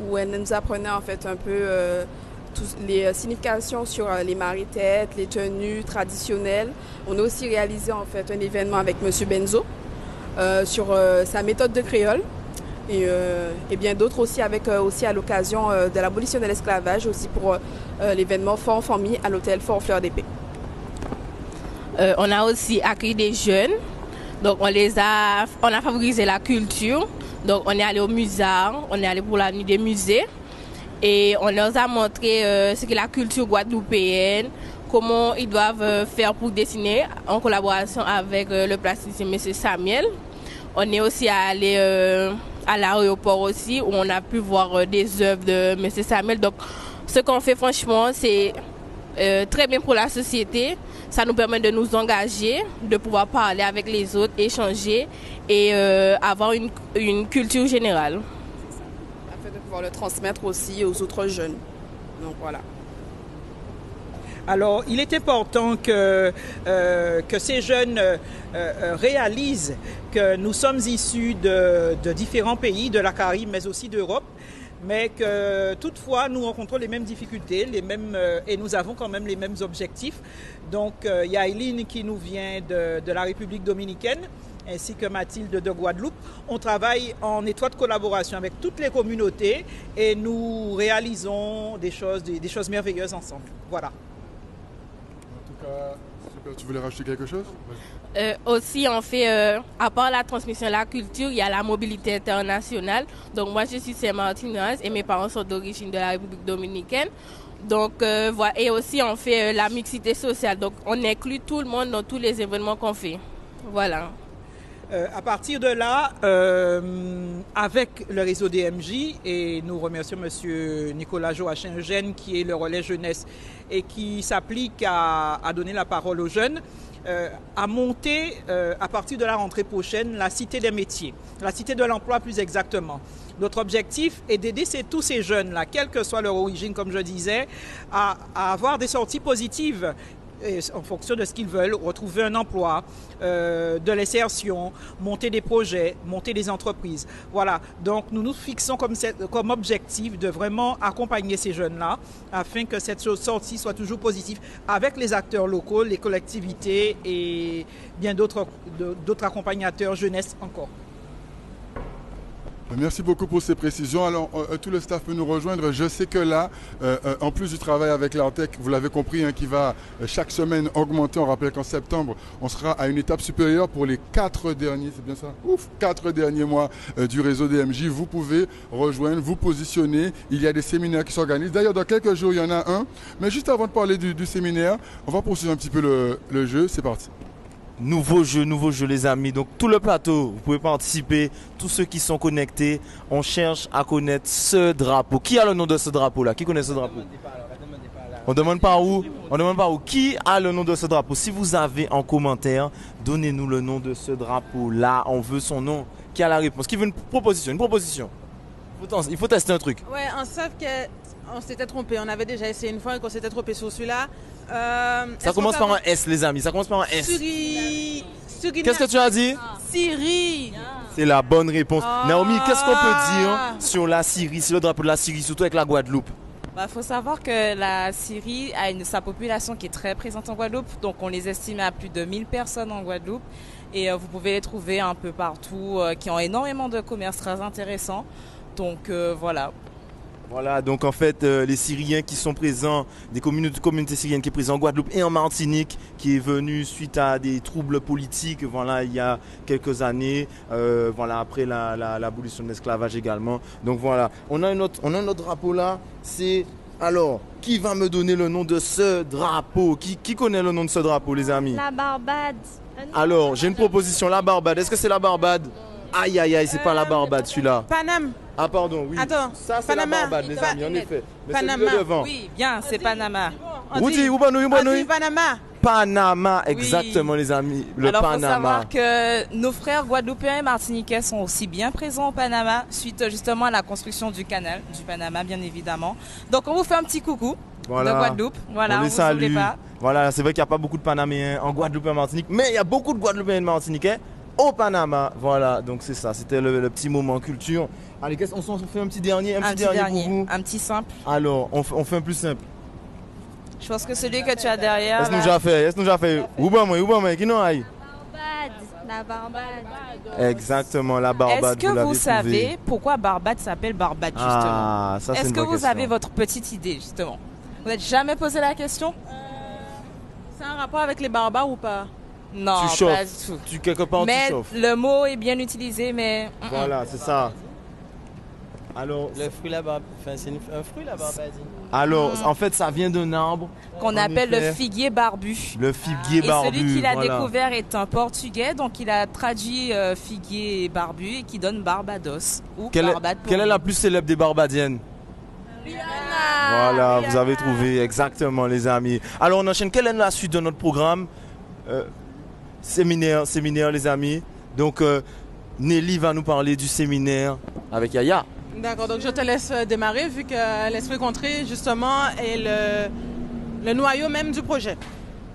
S15: où elle nous apprenait en fait un peu toutes les significations sur les maris-têtes, les tenues traditionnelles. On a aussi réalisé en fait un événement avec Monsieur Benzo sur sa méthode de créole. Et bien d'autres aussi, avec aussi à l'occasion de l'abolition de l'esclavage, aussi pour l'événement Fort en famille à l'hôtel Fort Fleur d'Épée.
S16: On a aussi accueilli des jeunes, donc on a favorisé la culture, donc on est allé au musard, on est allé pour la nuit des musées et on leur a montré ce qu'est la culture guadeloupéenne, comment ils doivent faire pour dessiner en collaboration avec le plasticien M. Samuel. On est aussi allé à l'aéroport aussi, où on a pu voir des œuvres de M. Samuel. Donc, ce qu'on fait, franchement, c'est très bien pour la société. Ça nous permet de nous engager, de pouvoir parler avec les autres, échanger et avoir une culture générale.
S15: Afin de pouvoir le transmettre aussi aux autres jeunes. Donc, voilà.
S14: Alors, il est important que ces jeunes réalisent que nous sommes issus de différents pays, de la Caraïbe, mais aussi d'Europe, mais que toutefois, nous rencontrons les mêmes difficultés, et nous avons quand même les mêmes objectifs. Donc, il y a Eileen qui nous vient de la République dominicaine, ainsi que Mathilde de Guadeloupe. On travaille en étroite collaboration avec toutes les communautés et nous réalisons des choses merveilleuses ensemble. Voilà.
S1: Super, tu voulais rajouter quelque chose?
S16: Aussi, on fait, à part la transmission de la culture, il y a la mobilité internationale. Donc, moi, je suis saint-martinoise et mes parents sont d'origine de la République dominicaine. Donc, voilà. Et aussi, on fait la mixité sociale. Donc, on inclut tout le monde dans tous les événements qu'on fait. Voilà.
S14: À partir de là, avec le réseau DMJ, et nous remercions M. Nicolas Joachim-Eugène qui est le relais jeunesse et qui s'applique à donner la parole aux jeunes, à monter à partir de la rentrée prochaine la cité des métiers, la cité de l'emploi plus exactement. Notre objectif est d'aider tous ces jeunes-là, quelle que soit leur origine, comme je disais, à avoir des sorties positives. Et en fonction de ce qu'ils veulent, retrouver un emploi, de l'insertion, monter des projets, monter des entreprises. Voilà, donc nous nous fixons comme objectif de vraiment accompagner ces jeunes-là afin que cette sortie soit toujours positive avec les acteurs locaux, les collectivités et bien d'autres accompagnateurs jeunesse encore.
S1: Merci beaucoup pour ces précisions. Alors, tout le staff peut nous rejoindre. Je sais que là, en plus du travail avec l'Artec, vous l'avez compris, hein, qui va chaque semaine augmenter. On rappelle qu'en septembre, on sera à une étape supérieure pour les 4 derniers, c'est bien ça? 4 derniers mois du réseau DMJ. Vous pouvez rejoindre, vous positionner. Il y a des séminaires qui s'organisent. D'ailleurs, dans quelques jours, il y en a un. Mais juste avant de parler du séminaire, on va poursuivre un petit peu le jeu. C'est parti.
S3: Nouveau jeu les amis, donc tout le plateau, vous pouvez participer, tous ceux qui sont connectés, on cherche à connaître ce drapeau. Qui a le nom de ce drapeau là? Qui connaît ce drapeau? On demande pas où? On demande pas où? Qui a le nom de ce drapeau? Si vous avez en commentaire, donnez-nous le nom de ce drapeau là, on veut son nom. Qui a la réponse? Qui veut une proposition? Il faut tester un truc.
S8: Ouais, on sait qu'on s'était trompé, on avait déjà essayé une fois et qu'on s'était trompé sur celui-là.
S3: Ça commence par un S les amis, ça commence par un S. Qu'est-ce que tu as dit?
S8: Syrie.
S3: C'est la bonne réponse. Naomi, qu'est-ce qu'on peut dire sur la Syrie, sur le drapeau de la Syrie, surtout avec la Guadeloupe?
S4: Faut savoir que la Syrie a sa population qui est très présente en Guadeloupe, donc on les estime à plus de 1000 personnes en Guadeloupe et vous pouvez les trouver un peu partout, qui ont énormément de commerces très intéressants. Donc voilà.
S3: Voilà, donc en fait, les Syriens qui sont présents, des communautés syriennes qui sont présentes en Guadeloupe et en Martinique, qui est venu suite à des troubles politiques, voilà, il y a quelques années, voilà, après l'abolition de l'esclavage également. Donc voilà, on a un autre drapeau là, c'est... Alors, qui va me donner le nom de ce drapeau? Qui connaît le nom de ce drapeau, les amis?
S2: La Barbade.
S3: Alors, j'ai une proposition, la Barbade. Est-ce que c'est la Barbade? Aïe, aïe, aïe, c'est pas la Barbade, celui-là.
S8: Paname.
S3: Ah, pardon, oui.
S8: Attends,
S3: ça, c'est
S8: Panama.
S3: la Barbade, les amis, en effet. Mais
S8: Panama.
S3: c'est le devant.
S4: Oui, bien, c'est Panama.
S8: On dit Panama.
S3: Panama, exactement, les amis. Le
S4: Alors,
S3: Panama.
S4: faut savoir que nos frères guadeloupéens et martiniquais sont aussi bien présents au Panama, suite justement à la construction du canal du Panama, bien évidemment. Donc, on vous fait un petit coucou de Guadeloupe. Voilà,
S3: on les
S4: vous oubliez
S3: salue.
S4: pas.
S3: Voilà, c'est vrai qu'il n'y a pas beaucoup de Panaméens en Guadeloupe et en Martinique, mais il y a beaucoup de Guadeloupéens et de Martiniquais au Panama. Voilà, donc c'est ça, c'était le petit moment culture. Allez, on s'en fait un petit dernier, pour vous.
S4: Un petit simple.
S3: Alors, on fait un plus simple.
S4: Je pense que celui que tu as derrière.
S3: Est-ce que nous a fait Oubama, qui n'en aille?
S2: La Barbade.
S3: Exactement, la Barbade.
S4: Est-ce que vous savez pourquoi Barbade s'appelle Barbade, justement?
S3: Ah, ça, c'est
S4: Est-ce
S3: une
S4: que
S3: bonne
S4: vous
S3: question.
S4: avez votre petite idée, justement? Vous n'êtes jamais posé la question?
S8: C'est un rapport avec les barbares ou pas?
S4: Non,
S3: tu chauffes.
S4: pas du tout.
S3: Quelque part,
S4: mais
S3: tu chauffes.
S4: le mot est bien utilisé, mais...
S3: Voilà, c'est ça. Alors,
S12: le fruit c'est un fruit la barbadine.
S3: Alors, en fait, ça vient d'un arbre
S4: qu'on appelle le figuier barbu.
S3: Le figuier barbu.
S4: Et celui qui l'a découvert est un Portugais, donc il a traduit figuier barbu et qui donne Barbados ou Barbade.
S3: Quelle est la plus célèbre des Barbadiennes? Voilà, vous avez trouvé exactement, les amis. Alors, on enchaîne. Quelle est la suite de notre programme? Séminaire, les amis. Donc, Nelly va nous parler du séminaire avec Yaya.
S8: D'accord, donc je te laisse démarrer vu que l'Esprit Contré, justement, est le noyau même du projet.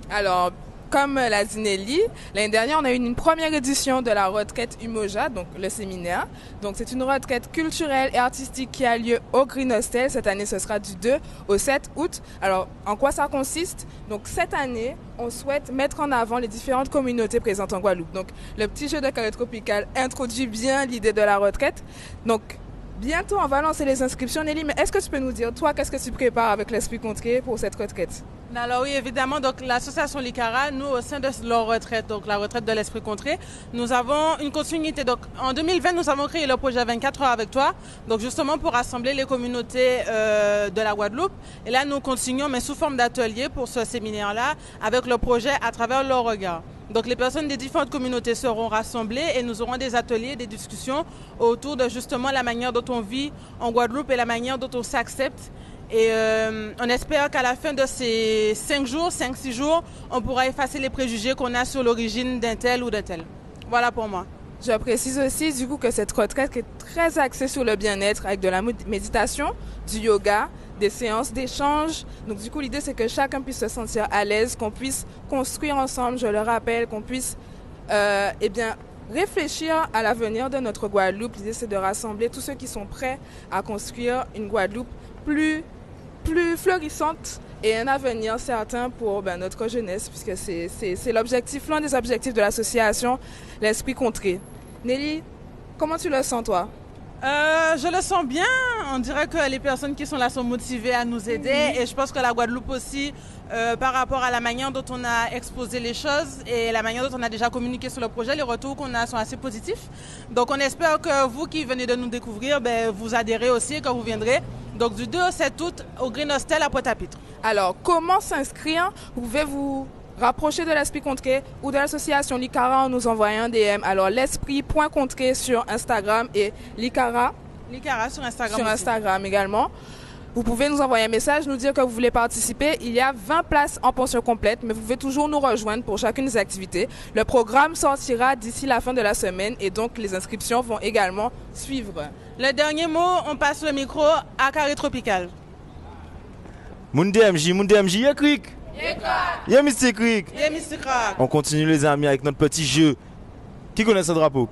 S11: Alors, comme l'a dit Nelly, l'année dernière, on a eu une première édition de la retraite Umoja, donc le séminaire. Donc, c'est une retraite culturelle et artistique qui a lieu au Green Hostel. Cette année, ce sera du 2 au 7 août. Alors, en quoi ça consiste? Donc, cette année, on souhaite mettre en avant les différentes communautés présentes en Guadeloupe. Donc, le petit jeu de carré tropical introduit bien l'idée de la retraite. Donc, bientôt, on va lancer les inscriptions. Nelly, mais est-ce que tu peux nous dire, toi, qu'est-ce que tu prépares avec l'Esprit Contré pour cette retraite?
S8: Alors oui, évidemment, donc l'association Licara, nous, au sein de leur retraite, donc la retraite de l'Esprit Contré, nous avons une continuité. Donc en 2020, nous avons créé le projet 24 heures avec toi, donc justement pour rassembler les communautés de la Guadeloupe. Et là, nous continuons, mais sous forme d'atelier pour ce séminaire-là, avec le projet à travers leur regard. Donc les personnes des différentes communautés seront rassemblées et nous aurons des ateliers, des discussions autour de justement la manière dont on vit en Guadeloupe et la manière dont on s'accepte. Et on espère qu'à la fin de ces 5-6 jours, on pourra effacer les préjugés qu'on a sur l'origine d'un tel ou d'un tel. Voilà pour moi.
S11: Je précise aussi du coup que cette retraite est très axée sur le bien-être avec de la méditation, du yoga, des séances d'échange. Donc du coup, l'idée c'est que chacun puisse se sentir à l'aise, qu'on puisse construire ensemble, je le rappelle, qu'on puisse réfléchir à l'avenir de notre Guadeloupe. L'idée c'est de rassembler tous ceux qui sont prêts à construire une Guadeloupe plus florissante et un avenir certain pour notre jeunesse, puisque c'est l'objectif, l'un des objectifs de l'association l'Esprit Contré. Nelly, comment tu le sens toi?
S8: Je le sens bien. On dirait que les personnes qui sont là sont motivées à nous aider. Et je pense que la Guadeloupe aussi, par rapport à la manière dont on a exposé les choses et la manière dont on a déjà communiqué sur le projet, les retours qu'on a sont assez positifs. Donc on espère que vous qui venez de nous découvrir, vous adhérez aussi et que vous viendrez. Donc du 2 au 7 août au Green Hostel à Pointe-à-Pitre.
S11: Alors comment s'inscrire? Vous pouvez vous rapprocher de l'Esprit Contré ou de l'association Licara en nous envoyant un DM. Alors l'esprit.contré sur Instagram et Licara
S8: sur Instagram.
S11: Sur Instagram également. Vous pouvez nous envoyer un message, nous dire que vous voulez participer. Il y a 20 places en pension complète, mais vous pouvez toujours nous rejoindre pour chacune des activités. Le programme sortira d'ici la fin de la semaine et donc les inscriptions vont également suivre.
S8: Le dernier mot, on passe le micro à Carré Tropical.
S3: Moun DMJ, y'a Crick. Y'a Mr. Crick. On continue les amis avec notre petit jeu. Qui connaît ce drapeau?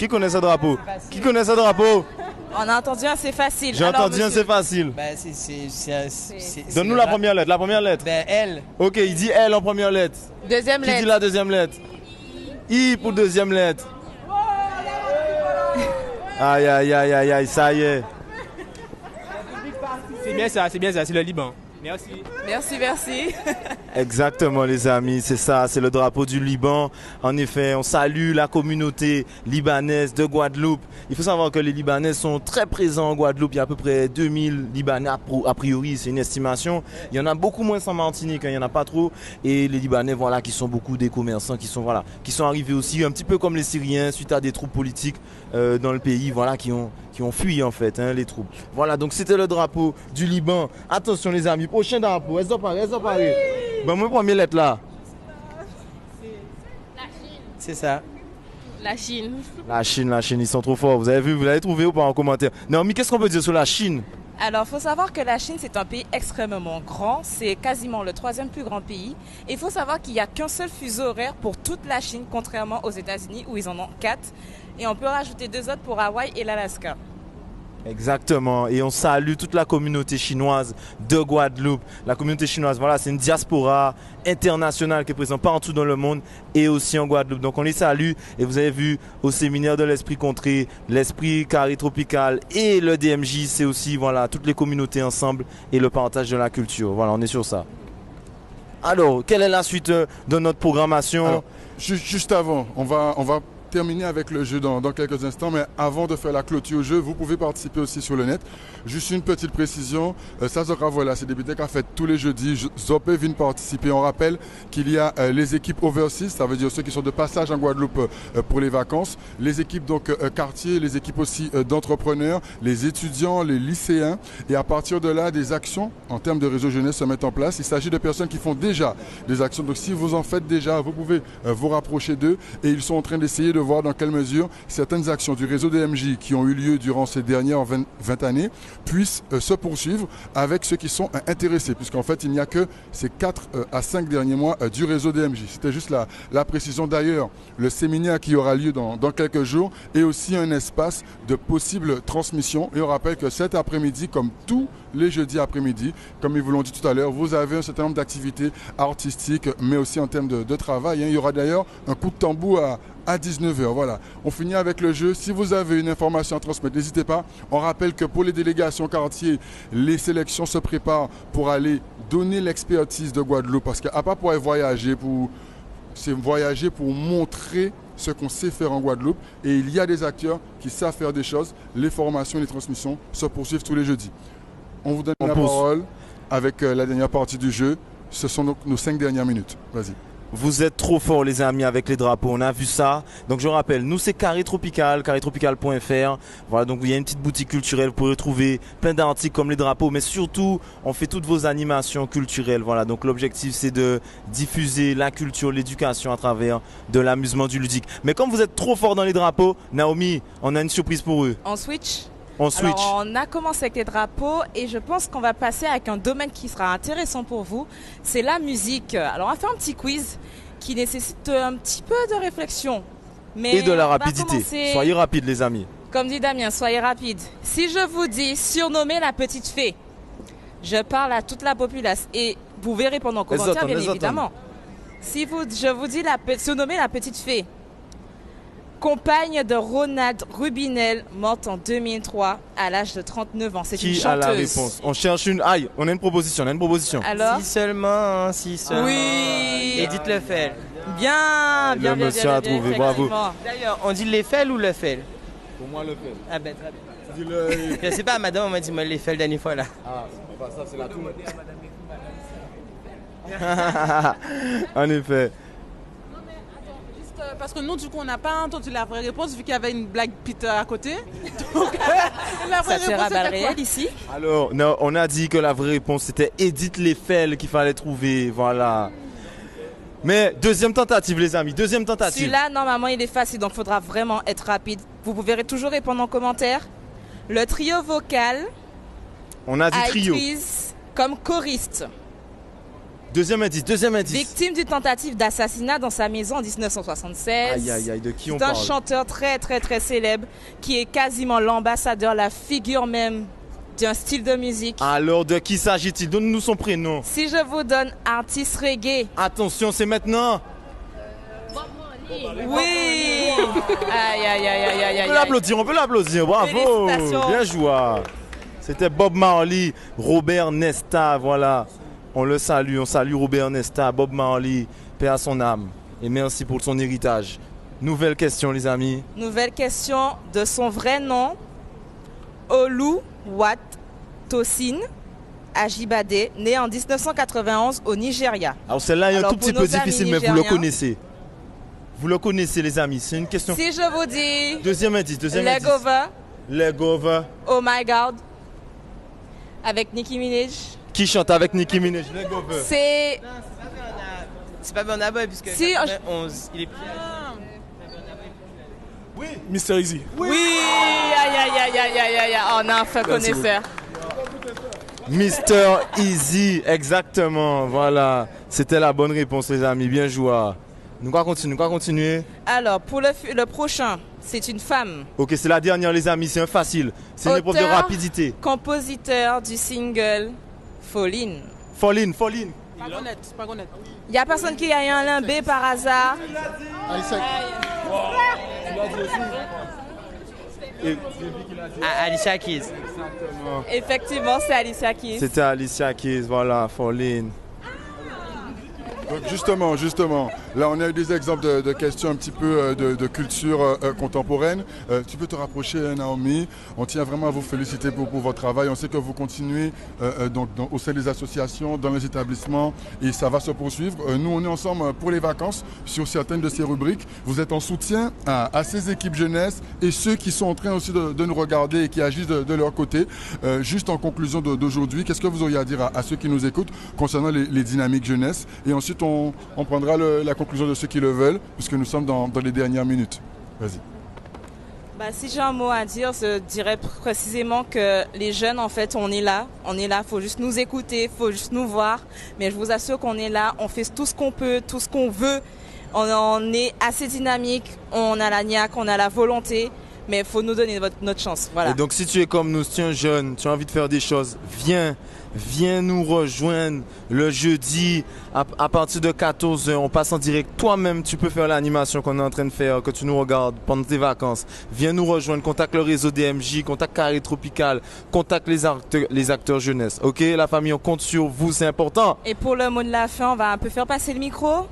S4: On a entendu un c'est facile.
S3: J'ai entendu un c'est facile. Donne-nous la première lettre.
S12: L.
S3: Ok, il dit L en première lettre.
S11: Deuxième lettre.
S3: Qui dit la deuxième lettre? I pour deuxième lettre. Aïe, ça y est.
S17: C'est bien ça, c'est le Liban. Merci.
S4: Merci.
S3: Exactement les amis, c'est ça, c'est le drapeau du Liban. En effet, on salue la communauté libanaise de Guadeloupe. Il faut savoir que les Libanais sont très présents en Guadeloupe. Il y a à peu près 2000 Libanais a priori, c'est une estimation. Il y en a beaucoup moins en Martinique, il n'y en a pas trop. Et les Libanais, voilà, qui sont beaucoup des commerçants, qui sont arrivés aussi un petit peu comme les Syriens suite à des troupes politiques dans le pays, voilà, qui ont fui en fait, les troupes. Voilà, donc c'était le drapeau du Liban. Attention les amis, prochain drapeau, elles ont parlé. Ben moi, première lettre là.
S12: C'est ça.
S16: La Chine.
S3: La Chine, ils sont trop forts. Vous avez vu, vous l'avez trouvé ou pas en commentaire? Non, mais qu'est-ce qu'on peut dire sur la Chine?
S4: Alors, il faut savoir que la Chine, c'est un pays extrêmement grand. C'est quasiment le 3e plus grand pays. Et il faut savoir qu'il n'y a qu'un seul fuseau horaire pour toute la Chine, contrairement aux États-Unis où ils en ont 4. Et on peut rajouter 2 autres pour Hawaï et l'Alaska.
S3: Exactement, et on salue toute la communauté chinoise de Guadeloupe. La communauté chinoise, voilà, c'est une diaspora internationale qui est présente partout dans le monde et aussi en Guadeloupe. Donc on les salue et vous avez vu au séminaire de l'Esprit Contré, l'Esprit Carré Tropical et le DMJ, c'est aussi voilà, toutes les communautés ensemble et le partage de la culture. Voilà, on est sur ça. Alors, quelle est la suite de notre programmation?
S1: Alors, juste avant, on va terminer avec le jeu dans quelques instants, mais avant de faire la clôture au jeu, vous pouvez participer aussi sur le net. Juste une petite précision, Sazora, voilà, c'est débuté qu'a fait tous les jeudis. Zopé vient participer. On rappelle qu'il y a les équipes overseas, ça veut dire ceux qui sont de passage en Guadeloupe pour les vacances, les équipes donc quartier, les équipes aussi d'entrepreneurs, les étudiants, les lycéens, et à partir de là, des actions en termes de réseau jeunesse se mettent en place. Il s'agit de personnes qui font déjà des actions, donc si vous en faites déjà, vous pouvez vous rapprocher d'eux, et ils sont en train d'essayer de voir dans quelle mesure certaines actions du réseau DMJ qui ont eu lieu durant ces dernières 20 années puissent se poursuivre avec ceux qui sont intéressés, puisqu'en fait il n'y a que ces 4 à 5 derniers mois du réseau DMJ. C'était juste la précision. D'ailleurs, le séminaire qui aura lieu dans quelques jours est aussi un espace de possible transmission, et on rappelle que cet après-midi, comme tous les jeudis après-midi, comme ils vous l'ont dit tout à l'heure, vous avez un certain nombre d'activités artistiques, mais aussi en termes de travail. Il y aura d'ailleurs un coup de tambour à 19h. Voilà. On finit avec le jeu. Si vous avez une information à transmettre, n'hésitez pas. On rappelle que pour les délégations quartier, les sélections se préparent pour aller donner l'expertise de Guadeloupe. Parce qu'à part pour voyager, c'est voyager pour montrer ce qu'on sait faire en Guadeloupe. Et il y a des acteurs qui savent faire des choses. Les formations et les transmissions se poursuivent tous les jeudis. On vous donne la parole avec la dernière partie du jeu. Ce sont donc nos 5 dernières minutes. Vas-y.
S3: Vous êtes trop forts les amis avec les drapeaux, on a vu ça. Donc je rappelle, nous c'est Carré Tropical, carrétropical.fr. Voilà, donc il y a une petite boutique culturelle, vous pouvez trouver plein d'articles comme les drapeaux, mais surtout on fait toutes vos animations culturelles. Voilà, donc l'objectif c'est de diffuser la culture, l'éducation à travers de l'amusement, du ludique. Mais comme vous êtes trop forts dans les drapeaux, Naomi, on a une surprise pour eux.
S4: On switch.
S3: Alors,
S4: on a commencé avec les drapeaux et je pense qu'on va passer avec un domaine qui sera intéressant pour vous, c'est la musique. Alors on va faire un petit quiz qui nécessite un petit peu de réflexion. Mais
S3: et de la rapidité. Soyez rapides les amis.
S4: Comme dit Damien, soyez rapides. Si je vous dis surnommer la petite fée, je parle à toute la populace et vous verrez pendant le commentaire bien évidemment. Si je vous dis surnommer la petite fée, compagne de Ronald Rubinel, morte en 2003 à l'âge de 39 ans. C'est une chanteuse. Qui a la réponse?
S3: On cherche une. Aïe, on a une proposition.
S4: Alors?
S12: Si seulement.
S4: Oui.
S12: Edith Lefel.
S4: Bien.
S3: Le monsieur a trouvé, bravo.
S12: D'ailleurs, on dit Lefel ou Lefel?
S3: Pour moi, Lefel.
S12: Ah ben très bien. Je sais pas, madame, on m'a dit moi Lefel dernière fois là.
S3: Ah, ça c'est la tour. En effet.
S8: Parce que nous, du coup, on n'a pas entendu la vraie réponse vu qu'il y avait une blague Peter à côté. Donc, la vraie réponse était quoi
S4: ici?
S3: Alors, non, on a dit que la vraie réponse c'était Edith Lefel qu'il fallait trouver. Voilà. Mais deuxième tentative, les amis. Deuxième tentative.
S4: Celui-là, normalement, il est facile, donc il faudra vraiment être rapide. Vous pouvez toujours répondre en commentaire. Le trio vocal.
S3: On a dit trio.
S4: Comme choriste.
S3: Deuxième indice.
S4: Victime d'une tentative d'assassinat dans sa maison en 1976.
S3: Aïe, de qui on parle?
S4: C'est un chanteur très très très célèbre qui est quasiment l'ambassadeur, la figure même d'un style de musique.
S3: Alors de qui s'agit-il? Donne-nous son prénom.
S4: Si je vous donne artiste reggae.
S3: Attention, c'est maintenant.
S4: Oui. Aïe.
S3: On peut l'applaudir, bravo. Bien joué. C'était Bob Marley, Robert Nesta, voilà. On le salue, on salue Robert Nesta, Bob Marley, paix à son âme. Et merci pour son héritage. Nouvelle question, les amis.
S4: Nouvelle question de son vrai nom, Oluwatosin Ajibade, né en 1991 au Nigeria.
S3: Alors celle-là est un tout petit peu difficile, mais vous le
S4: nigériens,
S3: connaissez. Vous le connaissez, les amis. C'est une question.
S4: Si je vous dis...
S3: Deuxième indice,
S4: Leg Over.
S3: Leg Over.
S4: Oh My God. Avec Nicki Minaj.
S3: Qui chante avec Nicki Minaj? Leg Over.
S4: C'est...
S12: C'est pas Burna Boy, puisque
S4: Si,
S12: 91, il est plus...
S6: Oui, Mr. Easy.
S4: Oui, aïe, aïe, aïe, aïe, aïe, aïe, on a un fin
S6: Merci
S4: connaisseur.
S3: Mr. Easy, exactement. Voilà. C'était la bonne réponse, les amis. Bien joué. Nous allons continuer.
S4: Alors, pour le prochain, c'est une femme.
S3: Ok, c'est la dernière, les amis. C'est un facile. C'est une épreuve de
S4: Auteur,
S3: rapidité.
S4: Compositeur du single Falling.
S3: Falling.
S8: Pas honnête.
S4: Il n'y a personne qui a eu un limbé par hasard.
S12: Alicia Keys.
S4: Effectivement, c'est Alicia Keys.
S3: C'était Alicia Keys, voilà, Falling.
S1: Donc justement, là on a eu des exemples de questions un petit peu de culture contemporaine. Tu peux te rapprocher, Naomi. On tient vraiment à vous féliciter pour votre travail. On sait que vous continuez au sein des associations, dans les établissements, et ça va se poursuivre. Nous, on est ensemble pour les vacances sur certaines de ces rubriques. Vous êtes en soutien à ces équipes jeunesse et ceux qui sont en train aussi de nous regarder et qui agissent de leur côté. Juste en conclusion d'aujourd'hui, qu'est-ce que vous auriez à dire à ceux qui nous écoutent concernant les dynamiques jeunesse? Et ensuite, on prendra la conclusion de ceux qui le veulent, puisque nous sommes dans les dernières minutes. Vas-y.
S4: Si j'ai un mot à dire, je dirais précisément que les jeunes, en fait, on est là, il faut juste nous écouter, il faut juste nous voir, mais je vous assure qu'on est là, on fait tout ce qu'on peut, tout ce qu'on veut, on est assez dynamique, on a la niaque, on a la volonté, mais il faut nous donner notre chance. Voilà.
S3: Et donc si tu es comme nous, si tu es un jeune, tu as envie de faire des choses, viens nous rejoindre le jeudi à partir de 14h. On passe en direct. Toi-même, tu peux faire l'animation qu'on est en train de faire, que tu nous regardes pendant tes vacances. Viens nous rejoindre. Contacte le réseau DMJ, contacte Carré Tropical, contacte les acteurs jeunesse. Ok, la famille, on compte sur vous, c'est important.
S4: Et pour le mot de la fin, on va un peu faire passer le micro.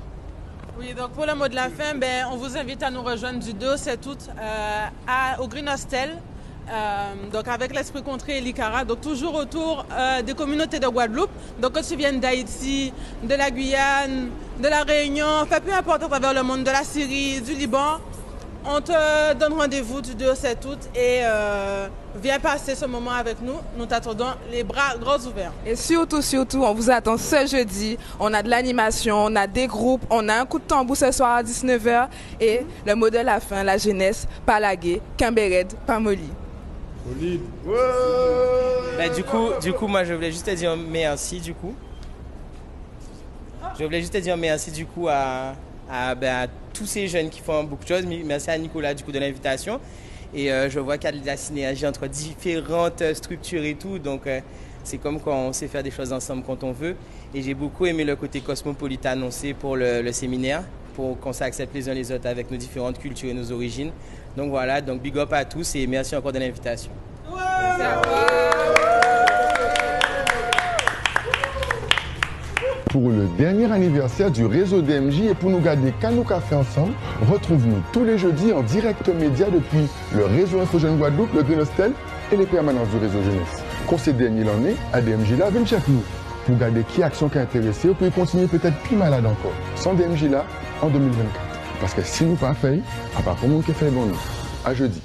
S8: Oui, donc pour le mot de la fin, on vous invite à nous rejoindre du 2 au 7 août au Green Hostel. Donc avec l'Esprit Contré et l'Icara, donc toujours autour des communautés de Guadeloupe. Donc que tu viennes d'Haïti, de la Guyane, de la Réunion, enfin peu importe à travers le monde, de la Syrie, du Liban, on te donne rendez-vous du 2 au 7 août et viens passer ce moment avec nous. Nous t'attendons les bras grands ouverts.
S11: Et surtout, on vous attend ce jeudi. On a de l'animation, on a des groupes, on a un coup de tambour ce soir à 19h et le mot de la fin, la jeunesse, pas laguer, Kimbered, pas molly.
S12: Du coup, moi je voulais juste te dire merci du coup. Je voulais juste te dire merci du coup à tous ces jeunes qui font beaucoup de choses. Merci à Nicolas du coup de l'invitation. Et je vois qu'il y a de la synergie entre différentes structures et tout. Donc c'est comme quand on sait faire des choses ensemble quand on veut. Et j'ai beaucoup aimé le côté cosmopolite annoncé pour le séminaire, pour qu'on s'accepte les uns les autres avec nos différentes cultures et nos origines. Donc voilà, donc big up à tous et merci encore de l'invitation.
S1: Pour le dernier anniversaire du réseau DMJ et pour nous garder Kanou Café ensemble, retrouve-nous tous les jeudis en direct média depuis le réseau Info Jeune Guadeloupe, le Green Hostel et les permanences du réseau jeunesse. Quand c'est dernier l'année, à DMJ là, venez chez nous pour garder qui action qui a intéressé ou pour continuer peut-être plus malade encore. Sans DMJ là, en 2024. Parce que si nous pas fait, à part pour nous qui fait bon nous. À jeudi.